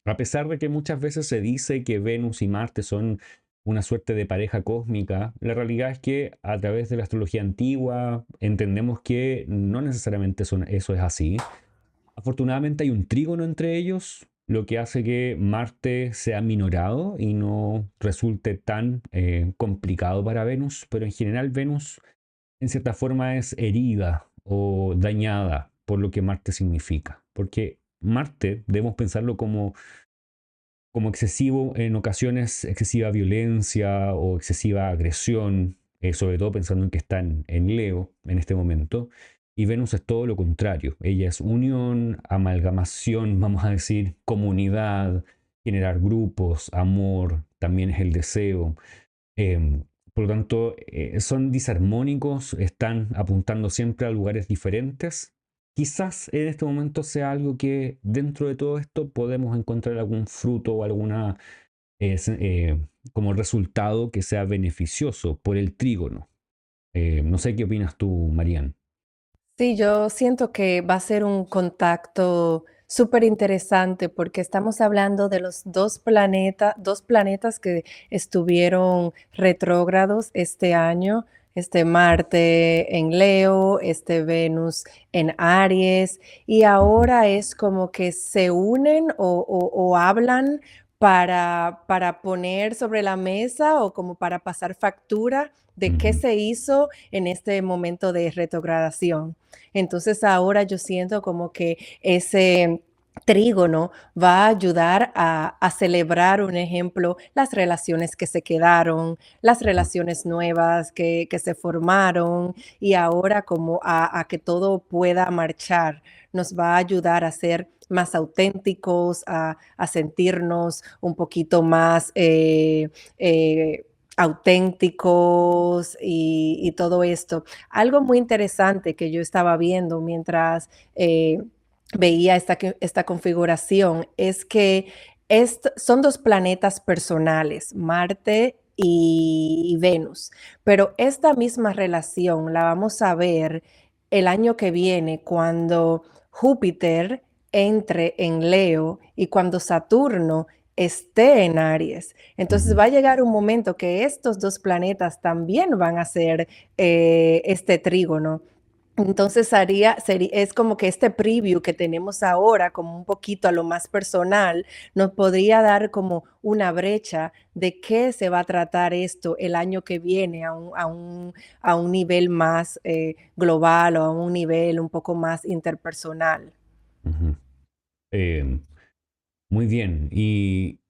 A pesar de que muchas veces se dice que Venus y Marte son una suerte de pareja cósmica, la realidad es que a través de la astrología antigua entendemos que no necesariamente eso es así. Afortunadamente hay un trígono entre ellos, lo que hace que Marte sea minorado y no resulte tan complicado para Venus, pero en general Venus en cierta forma es herida o dañada por lo que Marte significa. Porque Marte debemos pensarlo como excesivo, en ocasiones excesiva violencia o excesiva agresión, sobre todo pensando en que está en Leo en este momento. Y Venus es todo lo contrario. Ella es unión, amalgamación, vamos a decir, comunidad, generar grupos, amor, también es el deseo. Eh, por lo tanto, son disarmónicos, están apuntando siempre a lugares diferentes. Quizás en este momento sea algo que dentro de todo esto podemos encontrar algún fruto o alguna como resultado que sea beneficioso por el trígono. No sé qué opinas tú, Marian. Sí, yo siento que va a ser un contacto súper interesante porque estamos hablando de los dos planetas que estuvieron retrógrados este año, este Marte en Leo, este Venus en Aries, y Ujú, ahora es como que se unen o hablan para poner sobre la mesa o como para pasar factura de qué ujú, se hizo en este momento de retrogradación. Entonces ahora yo siento como que ese trígono va a ayudar a celebrar, un ejemplo, las relaciones que se quedaron, las ujú, relaciones nuevas que se formaron y ahora como a que todo pueda marchar. Nos va a ayudar a ser más auténticos, a sentirnos un poquito más auténticos y todo esto. Algo muy interesante que yo estaba viendo mientras veía esta configuración es que son dos planetas personales, Marte y Venus, pero esta misma relación la vamos a ver el año que viene cuando Júpiter entre en Leo y cuando Saturno esté en Aries. Entonces ujú. va a llegar un momento que estos dos planetas también van a ser este trígono. Entonces es como que este preview que tenemos ahora, como un poquito a lo más personal, nos podría dar como una brecha de qué se va a tratar esto el año que viene a un nivel más global o a un nivel un poco más interpersonal. Ujú. Eh, Muy bien. Y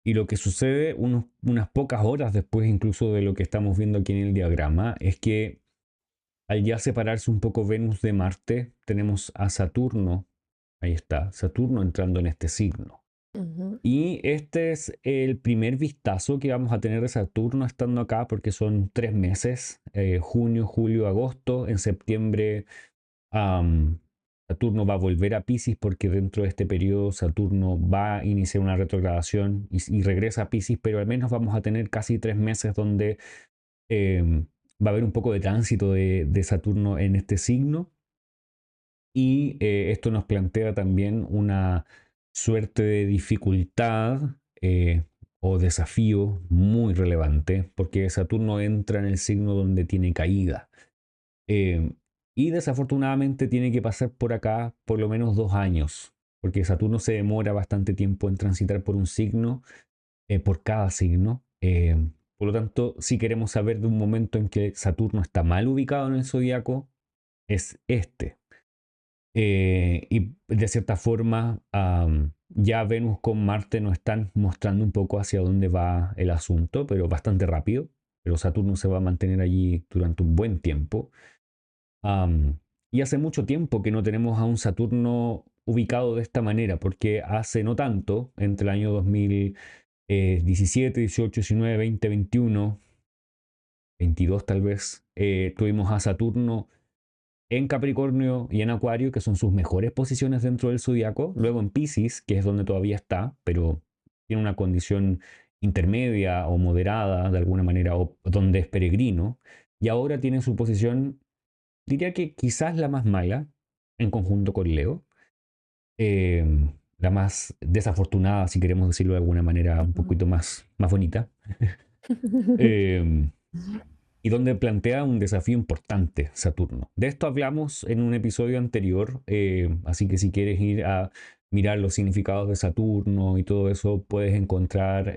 lo que sucede unas pocas horas después incluso de lo que estamos viendo aquí en el diagrama es que al ya separarse un poco Venus de Marte, tenemos a Saturno, ahí está, Saturno entrando en este signo. Ujú. Y este es el primer vistazo que vamos a tener de Saturno estando acá porque son 3 meses, junio, julio, agosto, en septiembre Am, Saturno va a volver a Pisces porque dentro de este periodo Saturno va a iniciar una retrogradación y regresa a Pisces, pero al menos vamos a tener casi 3 meses donde va a haber un poco de tránsito de Saturno en este signo y esto nos plantea también una suerte de dificultad o desafío muy relevante porque Saturno entra en el signo donde tiene caída. Eh, y desafortunadamente tiene que pasar por acá por lo menos 2 años, porque Saturno se demora bastante tiempo en transitar por un signo, por cada signo. Por lo tanto, si queremos saber de un momento en que Saturno está mal ubicado en el zodiaco, es este. Y de cierta forma, ya Venus con Marte nos están mostrando un poco hacia dónde va el asunto, pero bastante rápido. Pero Saturno se va a mantener allí durante un buen tiempo. Y hace mucho tiempo que no tenemos a un Saturno ubicado de esta manera, porque hace no tanto, entre el año 2017, 18, 19, 20, 21, 22 tal vez, tuvimos a Saturno en Capricornio y en Acuario, que son sus mejores posiciones dentro del zodiaco. Luego en Piscis, que es donde todavía está, pero tiene una condición intermedia o moderada de alguna manera, o donde es peregrino. Y ahora tiene su posición, diría que quizás la más mala, en conjunto con Leo. eh, la más desafortunada, si queremos decirlo de alguna manera un poquito más bonita. Eh, y donde plantea un desafío importante Saturno. De esto hablamos en un episodio anterior, así que si quieres ir a mirar los significados de Saturno y todo eso, puedes encontrar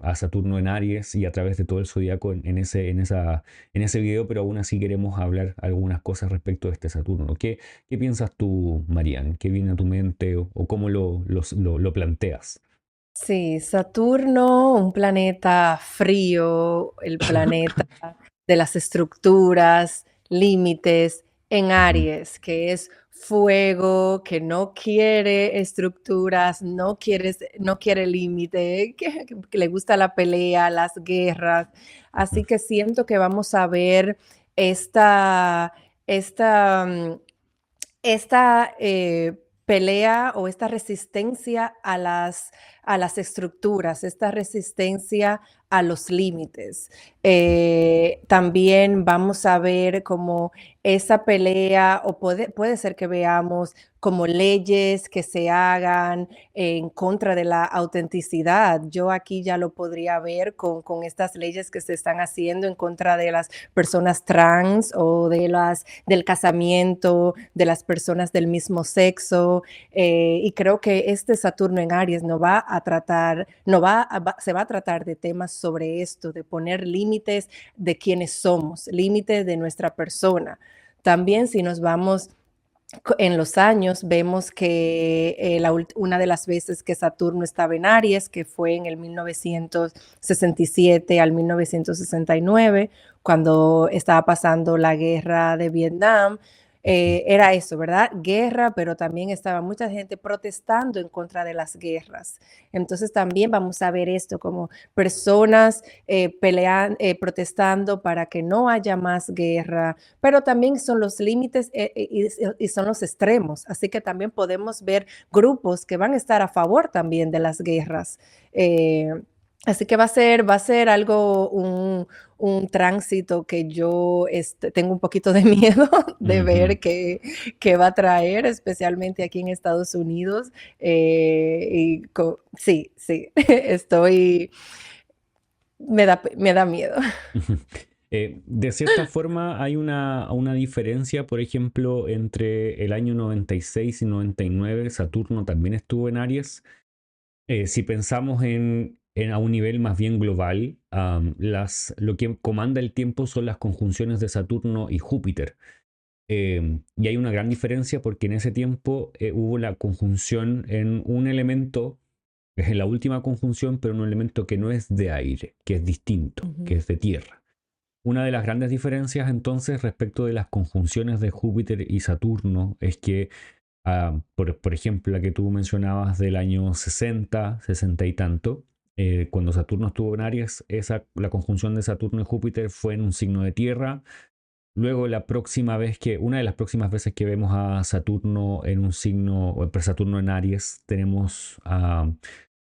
a Saturno en Aries y a través de todo el zodiaco en ese video, pero aún así queremos hablar algunas cosas respecto de este Saturno. ¿Qué piensas tú, Marian? ¿Qué viene a tu mente o cómo lo planteas? Sí, Saturno, un planeta frío, el planeta de las estructuras, límites, en Ujú. Aries, que es fuego, que no quiere estructuras, no quiere límite, que le gusta la pelea, las guerras. Así que siento que vamos a ver esta, esta, mm, esta pelea o esta resistencia a las estructuras, esta resistencia a los límites. También vamos a ver como esa pelea, o puede ser que veamos como leyes que se hagan en contra de la autenticidad. Yo aquí ya lo podría ver con estas leyes que se están haciendo en contra de las personas trans o del casamiento, de las personas del mismo sexo. Y creo que este Saturno en Aries no va a tratar, no va a- va- se va a tratar de temas sobre esto, de poner límites de quiénes somos, límites de nuestra persona. También si nos vamos en los años, vemos que una de las veces que Saturno estaba en Aries, que fue en el 1967 al 1969, cuando estaba pasando la guerra de Vietnam. Era eso, ¿verdad? Guerra, pero también estaba mucha gente protestando en contra de las guerras. Entonces también vamos a ver esto como personas protestando para que no haya más guerra, pero también son los límites y son los extremos. Así que también podemos ver grupos que van a estar a favor también de las guerras. Eh, Así que va a ser algo, un tránsito que yo tengo un poquito de miedo de Ujú. ver que va a traer, especialmente aquí en Estados Unidos. Sí, sí, estoy, me da miedo. De cierta forma hay una diferencia, por ejemplo, entre el año 96 y 99, Saturno también estuvo en Aries. Si pensamos a un nivel más bien global, lo que comanda el tiempo son las conjunciones de Saturno y Júpiter. Y hay una gran diferencia porque en ese tiempo hubo la conjunción en un elemento, es en la última conjunción, pero un elemento que no es de aire, que es distinto, que Ujú, es de tierra. Una de las grandes diferencias entonces respecto de las conjunciones de Júpiter y Saturno es que, por ejemplo, la que tú mencionabas del año 60, 60 y tanto, cuando Saturno estuvo en Aries, la conjunción de Saturno y Júpiter fue en un signo de tierra. Luego una de las próximas veces que vemos a Saturno en un signo, Saturno en Aries, tenemos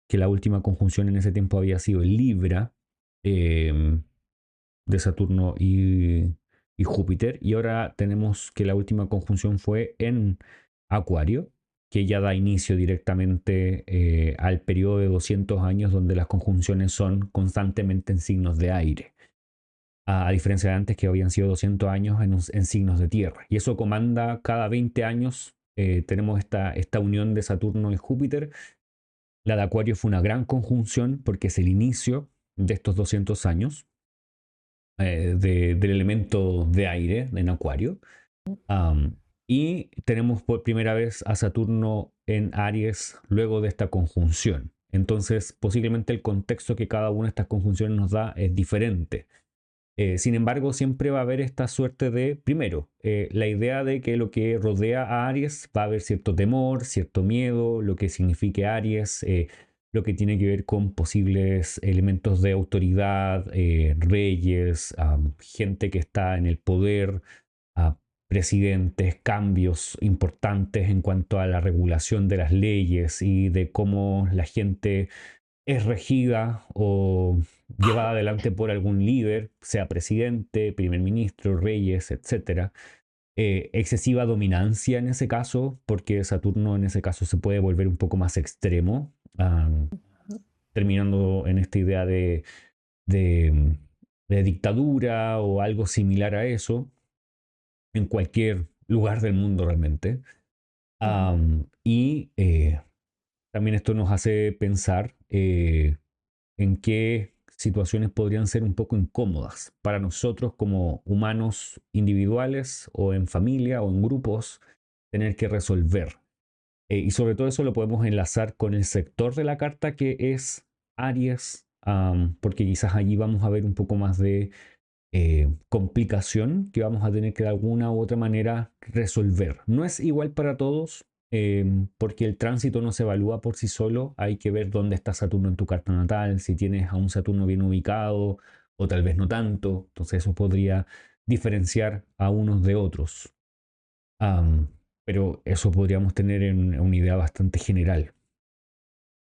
que la última conjunción en ese tiempo había sido en Libra. em, de Saturno y Júpiter. Y ahora tenemos que la última conjunción fue en Acuario, que ya da inicio directamente al periodo de 200 años donde las conjunciones son constantemente en signos de aire. A diferencia de antes que habían sido 200 años en signos de tierra. Y eso comanda cada 20 años. Tenemos esta unión de Saturno y Júpiter. La de Acuario fue una gran conjunción porque es el inicio de estos 200 años del elemento de aire en Acuario. Um, y tenemos por primera vez a Saturno en Aries luego de esta conjunción. Entonces, posiblemente el contexto que cada una de estas conjunciones nos da es diferente. Sin embargo, siempre va a haber esta suerte de, primero, la idea de que lo que rodea a Aries va a haber cierto temor, cierto miedo, lo que signifique Aries, lo que tiene que ver con posibles elementos de autoridad, reyes, gente que está en el poder, a presidentes, cambios importantes en cuanto a la regulación de las leyes y de cómo la gente es regida o llevada adelante por algún líder, sea presidente, primer ministro, reyes, etcétera. Excesiva dominancia en ese caso, porque Saturno en ese caso se puede volver un poco más extremo, terminando en esta idea de, de dictadura o algo similar a eso, en cualquier lugar del mundo realmente. Y también esto nos hace pensar en qué situaciones podrían ser un poco incómodas para nosotros como humanos individuales o en familia o en grupos, tener que resolver. Y sobre todo eso lo podemos enlazar con el sector de la carta que es Aries, porque quizás allí vamos a ver un poco más de complicación que vamos a tener que de alguna u otra manera resolver. No es igual para todos, porque el tránsito no se evalúa por sí solo, hay que ver dónde está Saturno en tu carta natal, si tienes a un Saturno bien ubicado o tal vez no tanto, entonces eso podría diferenciar a unos de otros. Pero eso podríamos tener en una idea bastante general.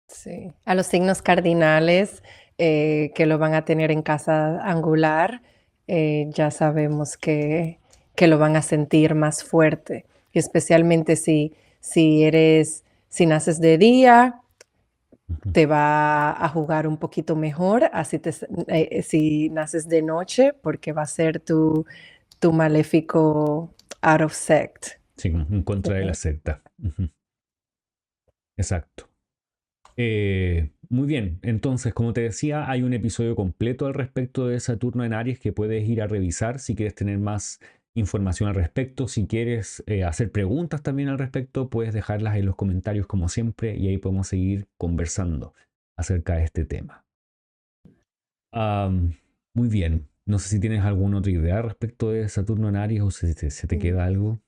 Sí. A los signos cardinales que lo van a tener en casa angular, ya sabemos que lo van a sentir más fuerte. Y especialmente si naces de día, Ujú. te va a jugar un poquito mejor, si naces de noche, porque va a ser tu maléfico out of sect. Sí, en contra de la Ujú. secta. Ujú. Exacto. Muy bien, entonces, como te decía, hay un episodio completo al respecto de Saturno en Aries que puedes ir a revisar si quieres tener más información al respecto. Si quieres hacer preguntas también al respecto, puedes dejarlas en los comentarios como siempre y ahí podemos seguir conversando acerca de este tema. Am, Muy bien, no sé si tienes alguna otra idea respecto de Saturno en Aries o si se te Mm, queda algo.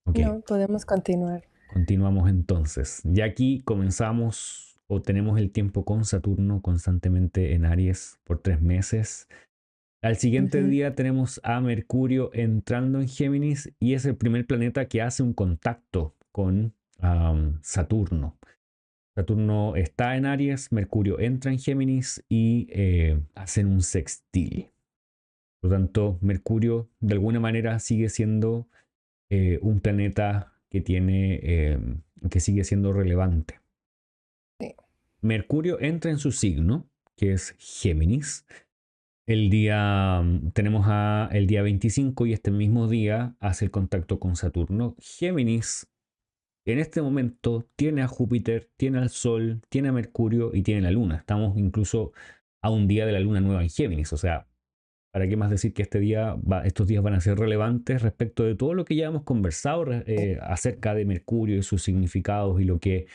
Ok. No, podemos continuar. Continuamos entonces. Ya aquí comenzamos o tenemos el tiempo con Saturno constantemente en Aries por 3 meses. Al siguiente Ujú. día tenemos a Mercurio entrando en Géminis y es el primer planeta que hace un contacto con Saturno. Saturno está en Aries, Mercurio entra en Géminis y hacen un sextil. Por lo tanto, Mercurio de alguna manera sigue siendo un planeta que tiene, que sigue siendo relevante. Sí. Mercurio entra en su signo, que es Géminis. Tenemos el día 25 y este mismo día hace el contacto con Saturno. Géminis en este momento tiene a Júpiter, tiene al Sol, tiene a Mercurio y tiene la Luna. Estamos incluso a un día de la Luna nueva en Géminis. O sea, ¿para qué más decir que estos días van a ser relevantes respecto de todo lo que ya hemos conversado acerca de Mercurio y sus significados y lo que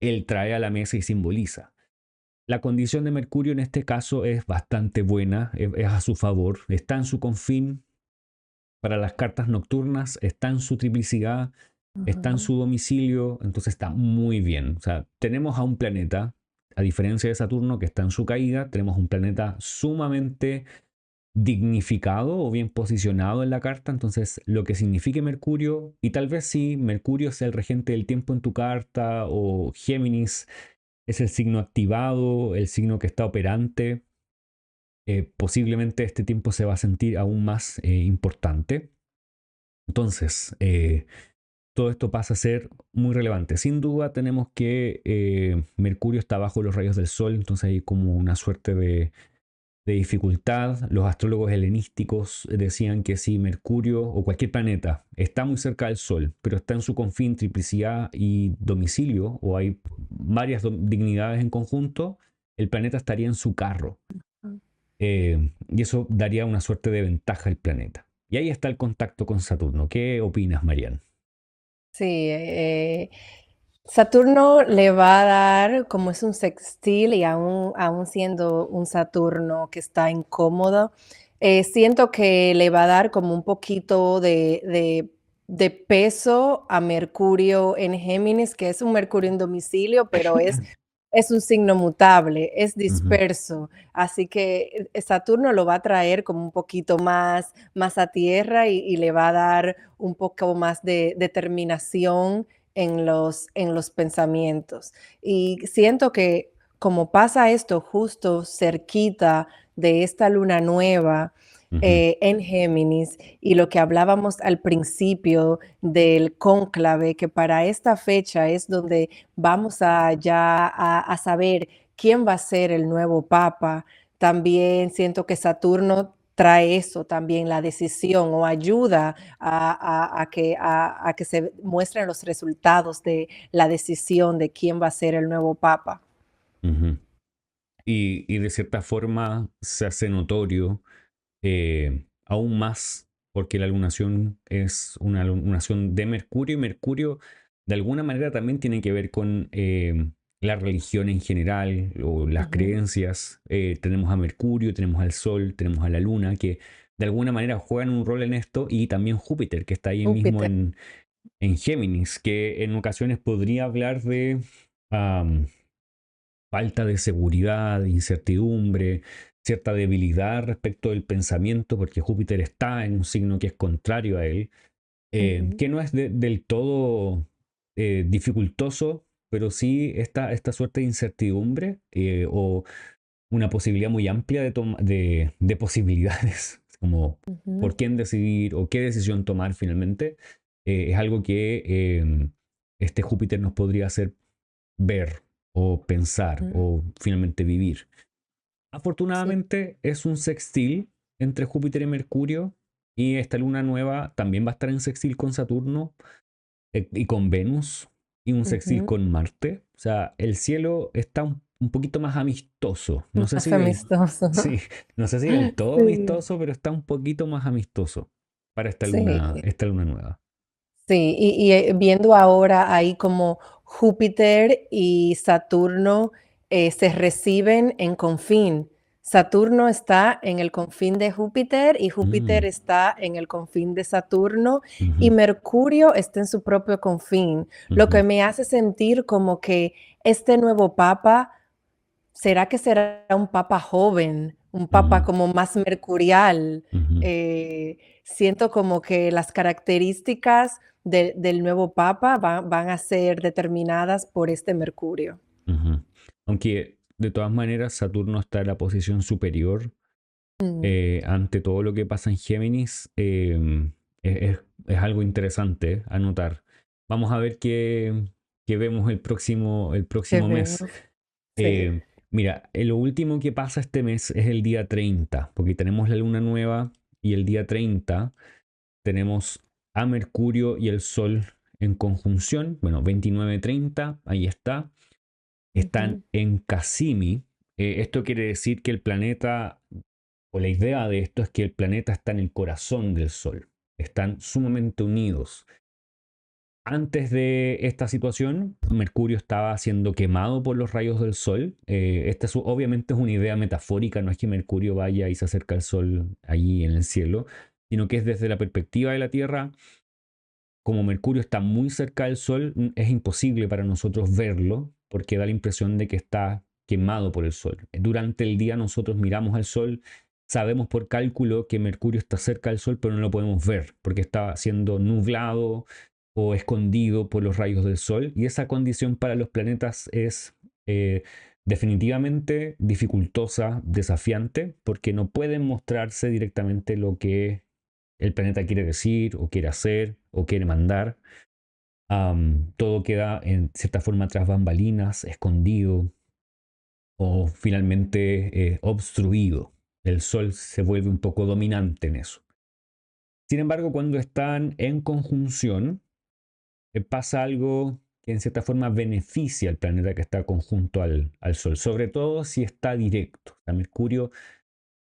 él trae a la mesa y simboliza? La condición de Mercurio en este caso es bastante buena, es a su favor, está en su confín para las cartas nocturnas, está en su triplicidad, está en Ujú. su domicilio, entonces está muy bien. O sea, tenemos a un planeta, a diferencia de Saturno que está en su caída, tenemos un planeta sumamente dignificado o bien posicionado en la carta, entonces lo que signifique Mercurio, y tal vez sí, Mercurio es el regente del tiempo en tu carta, o Géminis es el signo activado, el signo que está operante, posiblemente este tiempo se va a sentir aún más importante. Entonces, todo esto pasa a ser muy relevante. Sin duda tenemos que Mercurio está bajo los rayos del Sol, entonces hay como una suerte de dificultad. Los astrólogos helenísticos decían que si Mercurio o cualquier planeta está muy cerca del Sol, pero está en su confín, triplicidad y domicilio, o hay varias dignidades en conjunto, el planeta estaría en su carro. Y eso daría una suerte de ventaja al planeta. Y ahí está el contacto con Saturno. ¿Qué opinas, Marian? Sí, Saturno le va a dar, como es un sextil y aún siendo un Saturno que está incómodo, siento que le va a dar como un poquito de peso a Mercurio en Géminis, que es un Mercurio en domicilio, pero es es un signo mutable, es Ujú, disperso, así que Saturno lo va a traer como un poquito más a tierra y le va a dar un poco más de determinación en los pensamientos. Y siento que como pasa esto justo cerquita de esta luna nueva, ujú, en Géminis, y lo que hablábamos al principio del cónclave, que para esta fecha es donde vamos a ya a saber quién va a ser el nuevo papa. También siento que Saturno trae eso también, la decisión o ayuda a que se muestren los resultados de la decisión de quién va a ser el nuevo papa. ujú. Y de cierta forma se hace notorio aún más porque la lunación es una lunación de Mercurio y Mercurio de alguna manera también tiene que ver con la religión en general o las Ujú. creencias. Tenemos a Mercurio, tenemos al Sol, tenemos a la Luna que de alguna manera juegan un rol en esto y también Júpiter que está ahí mismo Júpiter. en Géminis que en ocasiones podría hablar de am, falta de seguridad, de incertidumbre, cierta debilidad respecto del pensamiento, porque Júpiter está en un signo que es contrario a él, Ujú, que no es del todo dificultoso, pero sí esta suerte de incertidumbre o una posibilidad muy amplia de posibilidades, como ujú. por quién decidir o qué decisión tomar finalmente, es algo que este Júpiter nos podría hacer ver o pensar Ujú. o finalmente vivir. Sí. Afortunadamente es un sextil entre Júpiter y Mercurio y esta luna nueva también va a estar en sextil con Saturno y con Venus y un sextil Ujú. con Marte. O sea, el cielo está un poquito más amistoso. No sé Más si del, amistoso. sí, no sé si del todo Sí, amistoso, pero está un poquito más amistoso para sí, esta luna nueva. sí. Viendo ahora ahí como Júpiter y Saturno, se reciben en confín. Saturno está en el confín de Júpiter y Júpiter Mm, está en el confín de Saturno y ujú, Mercurio está en su propio confín, lo que ujú, me hace sentir como que este nuevo papa, ¿será que será un papa joven, un papa ujú, como más mercurial? ujú, Siento como que las características del nuevo papa van a ser determinadas por este Mercurio. ujú. Aunque de todas maneras Saturno está en la posición superior Mm, ante todo lo que pasa en Géminis, es algo interesante a notar. Vamos a ver qué vemos el ¿qué próximo mes. vemos? Sí. Mira, lo último que pasa este mes es el día 30 porque tenemos la luna nueva y el día 30 tenemos a Mercurio y el Sol en conjunción. Bueno, 29-30, ahí está. Están Ujú, en Cassimi. Esto quiere decir que el planeta, o la idea de esto es que el planeta está en el corazón del Sol. Están sumamente unidos. Antes de esta situación, Mercurio estaba siendo quemado por los rayos del Sol. Esta obviamente es una idea metafórica, no es que Mercurio vaya y se acerca al Sol allí en el cielo, sino que es desde la perspectiva de la Tierra. Como Mercurio está muy cerca del Sol, es imposible para nosotros verlo porque da la impresión de que está quemado por el Sol. Durante el día nosotros miramos al Sol, sabemos por cálculo que Mercurio está cerca del Sol, pero no lo podemos ver porque está siendo nublado o escondido por los rayos del Sol. Y esa condición para los planetas es definitivamente dificultosa, desafiante, porque no pueden mostrarse directamente lo que el planeta quiere decir o quiere hacer o quiere mandar. Todo queda en cierta forma tras bambalinas, escondido o finalmente obstruido. El sol se vuelve un poco dominante en eso. Sin embargo, cuando están en conjunción, pasa algo que en cierta forma beneficia al planeta que está conjunto al Sol, sobre todo si está directo. O sea, Mercurio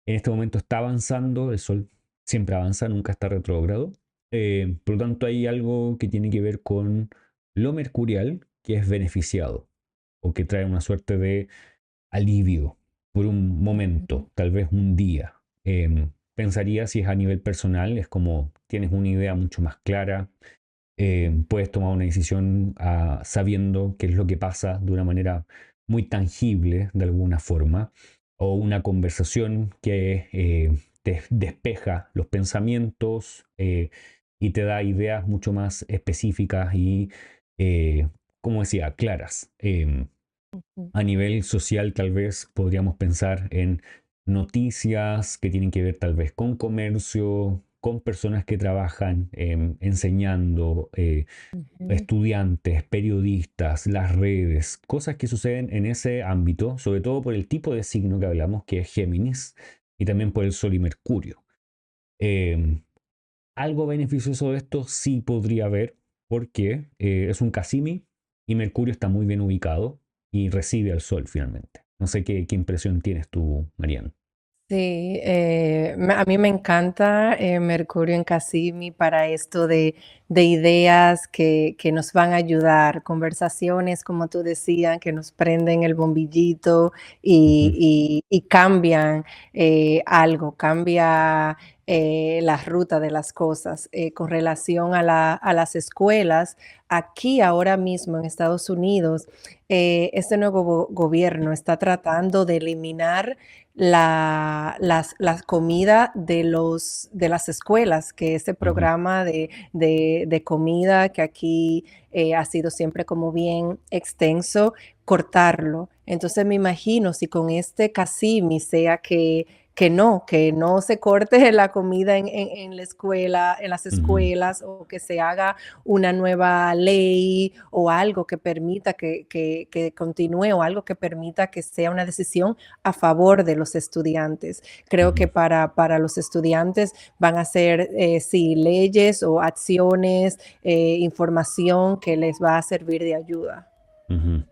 en este momento está avanzando, el Sol siempre avanza, nunca está retrógrado. Por lo tanto, hay algo que tiene que ver con lo mercurial que es beneficiado o que trae una suerte de alivio por un ujú. momento, tal vez un día. Pensaría si es a nivel personal, es como tienes una idea mucho más clara, puedes tomar una decisión sabiendo qué es lo que pasa de una manera muy tangible de alguna forma, o una conversación que te despeja los pensamientos y te da ideas mucho más específicas y, como decía, claras. Ujú. A nivel social, tal vez podríamos pensar en noticias que tienen que ver tal vez con comercio, con personas que trabajan enseñando, Ujú. estudiantes, periodistas, las redes, cosas que suceden en ese ámbito, sobre todo por el tipo de signo que hablamos, que es Géminis, y también por el Sol y Mercurio. Eh, Algo beneficioso de esto sí podría haber, porque es un Casimi y Mercurio está muy bien ubicado y recibe al Sol finalmente. No sé qué impresión tienes tú, Mariano. Sí, a mí me encanta Mercurio en Cassimi para esto de ideas que nos van a ayudar, conversaciones, como tú decías, que nos prenden el bombillito Ujú, y cambian algo, cambia la ruta de las cosas. Con relación a las escuelas, aquí ahora mismo en Estados Unidos, este nuevo gobierno está tratando de eliminar la comida de las escuelas, que ese ujú, programa de comida que aquí ha sido siempre como bien extenso, cortarlo. Entonces me imagino si con este Casimi sea que no se corte la comida en la escuela, en las ujú, escuelas, o que se haga una nueva ley o algo que permita que continúe, o algo que permita que sea una decisión a favor de los estudiantes. Creo que ujú, para los estudiantes van a ser, sí, leyes o acciones, información que les va a servir de ayuda. ujú.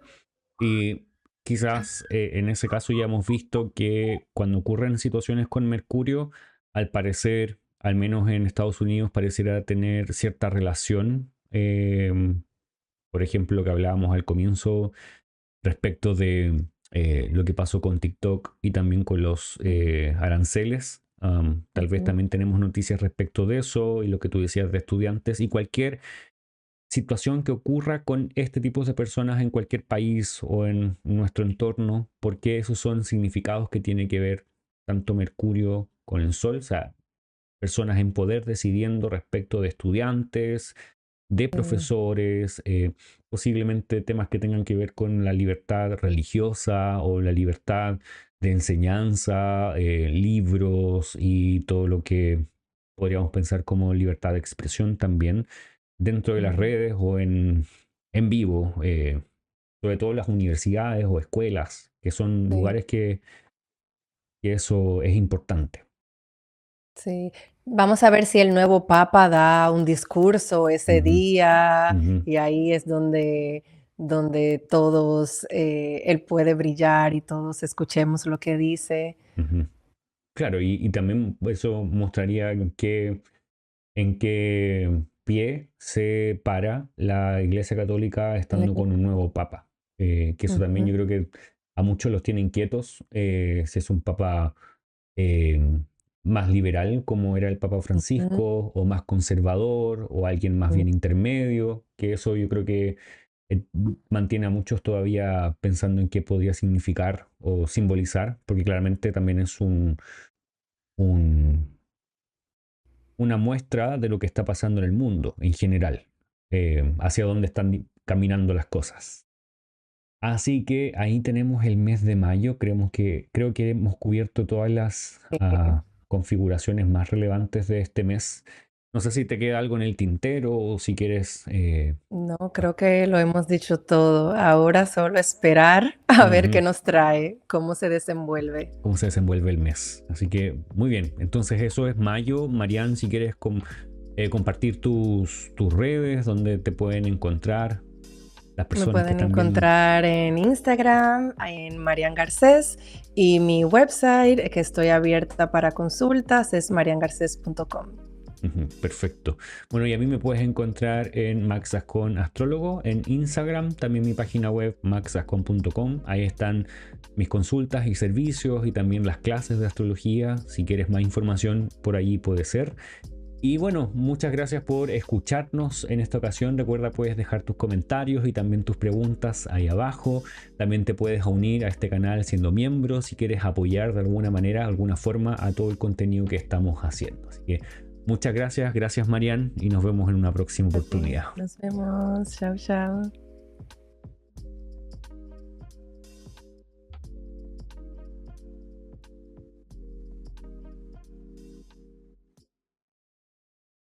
Y quizás en ese caso ya hemos visto que cuando ocurren situaciones con Mercurio, al parecer, al menos en Estados Unidos, pareciera tener cierta relación. Por ejemplo, lo que hablábamos al comienzo respecto de lo que pasó con TikTok y también con los aranceles. Tal vez Ujú, también tenemos noticias respecto de eso y lo que tú decías de estudiantes y cualquier situación que ocurra con este tipo de personas en cualquier país o en nuestro entorno, porque esos son significados que tiene que ver tanto Mercurio con el Sol, o sea, personas en poder decidiendo respecto de estudiantes, de sí, profesores, posiblemente temas que tengan que ver con la libertad religiosa o la libertad de enseñanza, libros y todo lo que podríamos pensar como libertad de expresión también dentro de las mm, redes o en vivo, sobre todo las universidades o escuelas, que son sí. lugares que eso es importante. Sí, vamos a ver si el nuevo papa da un discurso ese Ujú, día, ujú, y ahí es donde todos, él puede brillar y todos escuchemos lo que dice. ujú. Claro, y también eso mostraría en qué pie se para la Iglesia Católica estando con un nuevo papa. Que eso también Ujú, yo creo que a muchos los tiene inquietos. Si es un papa eh, más liberal, como era el Papa ujú, Francisco, o más conservador, o alguien más ujú. bien intermedio, que eso yo creo que eh, mantiene a muchos todavía pensando en qué podría significar o simbolizar, porque claramente también es un una muestra de lo que está pasando en el mundo en general, hacia dónde están caminando las cosas. Así que ahí tenemos el mes de mayo. Creo que hemos cubierto todas las Sí. configuraciones más relevantes de este mes. No sé si te queda algo en el tintero o si quieres... No, creo que lo hemos dicho todo. Ahora solo esperar a ver qué Ujú, nos trae, cómo se desenvuelve. cómo se desenvuelve el mes. Así que muy bien. Entonces eso es mayo. Marian, si quieres compartir tus redes, donde te pueden encontrar las Me personas que pueden están viendo. encontrar en Instagram, en Marian Garcés, y mi website, que estoy abierta para consultas, es mariangarces.com. Ujú, perfecto. Bueno, y a mí me puedes encontrar en Max Ascon Astrólogo en Instagram, también mi página web maxascon.com. Ahí están mis consultas y servicios y también las clases de astrología. Si quieres más información, por allí puede ser. Y bueno, muchas gracias por escucharnos en esta ocasión. Recuerda, puedes dejar tus comentarios y también tus preguntas ahí abajo. También te puedes unir a este canal siendo miembro si quieres apoyar de alguna manera, de alguna forma a todo el contenido que estamos haciendo. Así que muchas gracias, gracias Marian, y nos vemos en una próxima oportunidad. Nos vemos, chao, chao.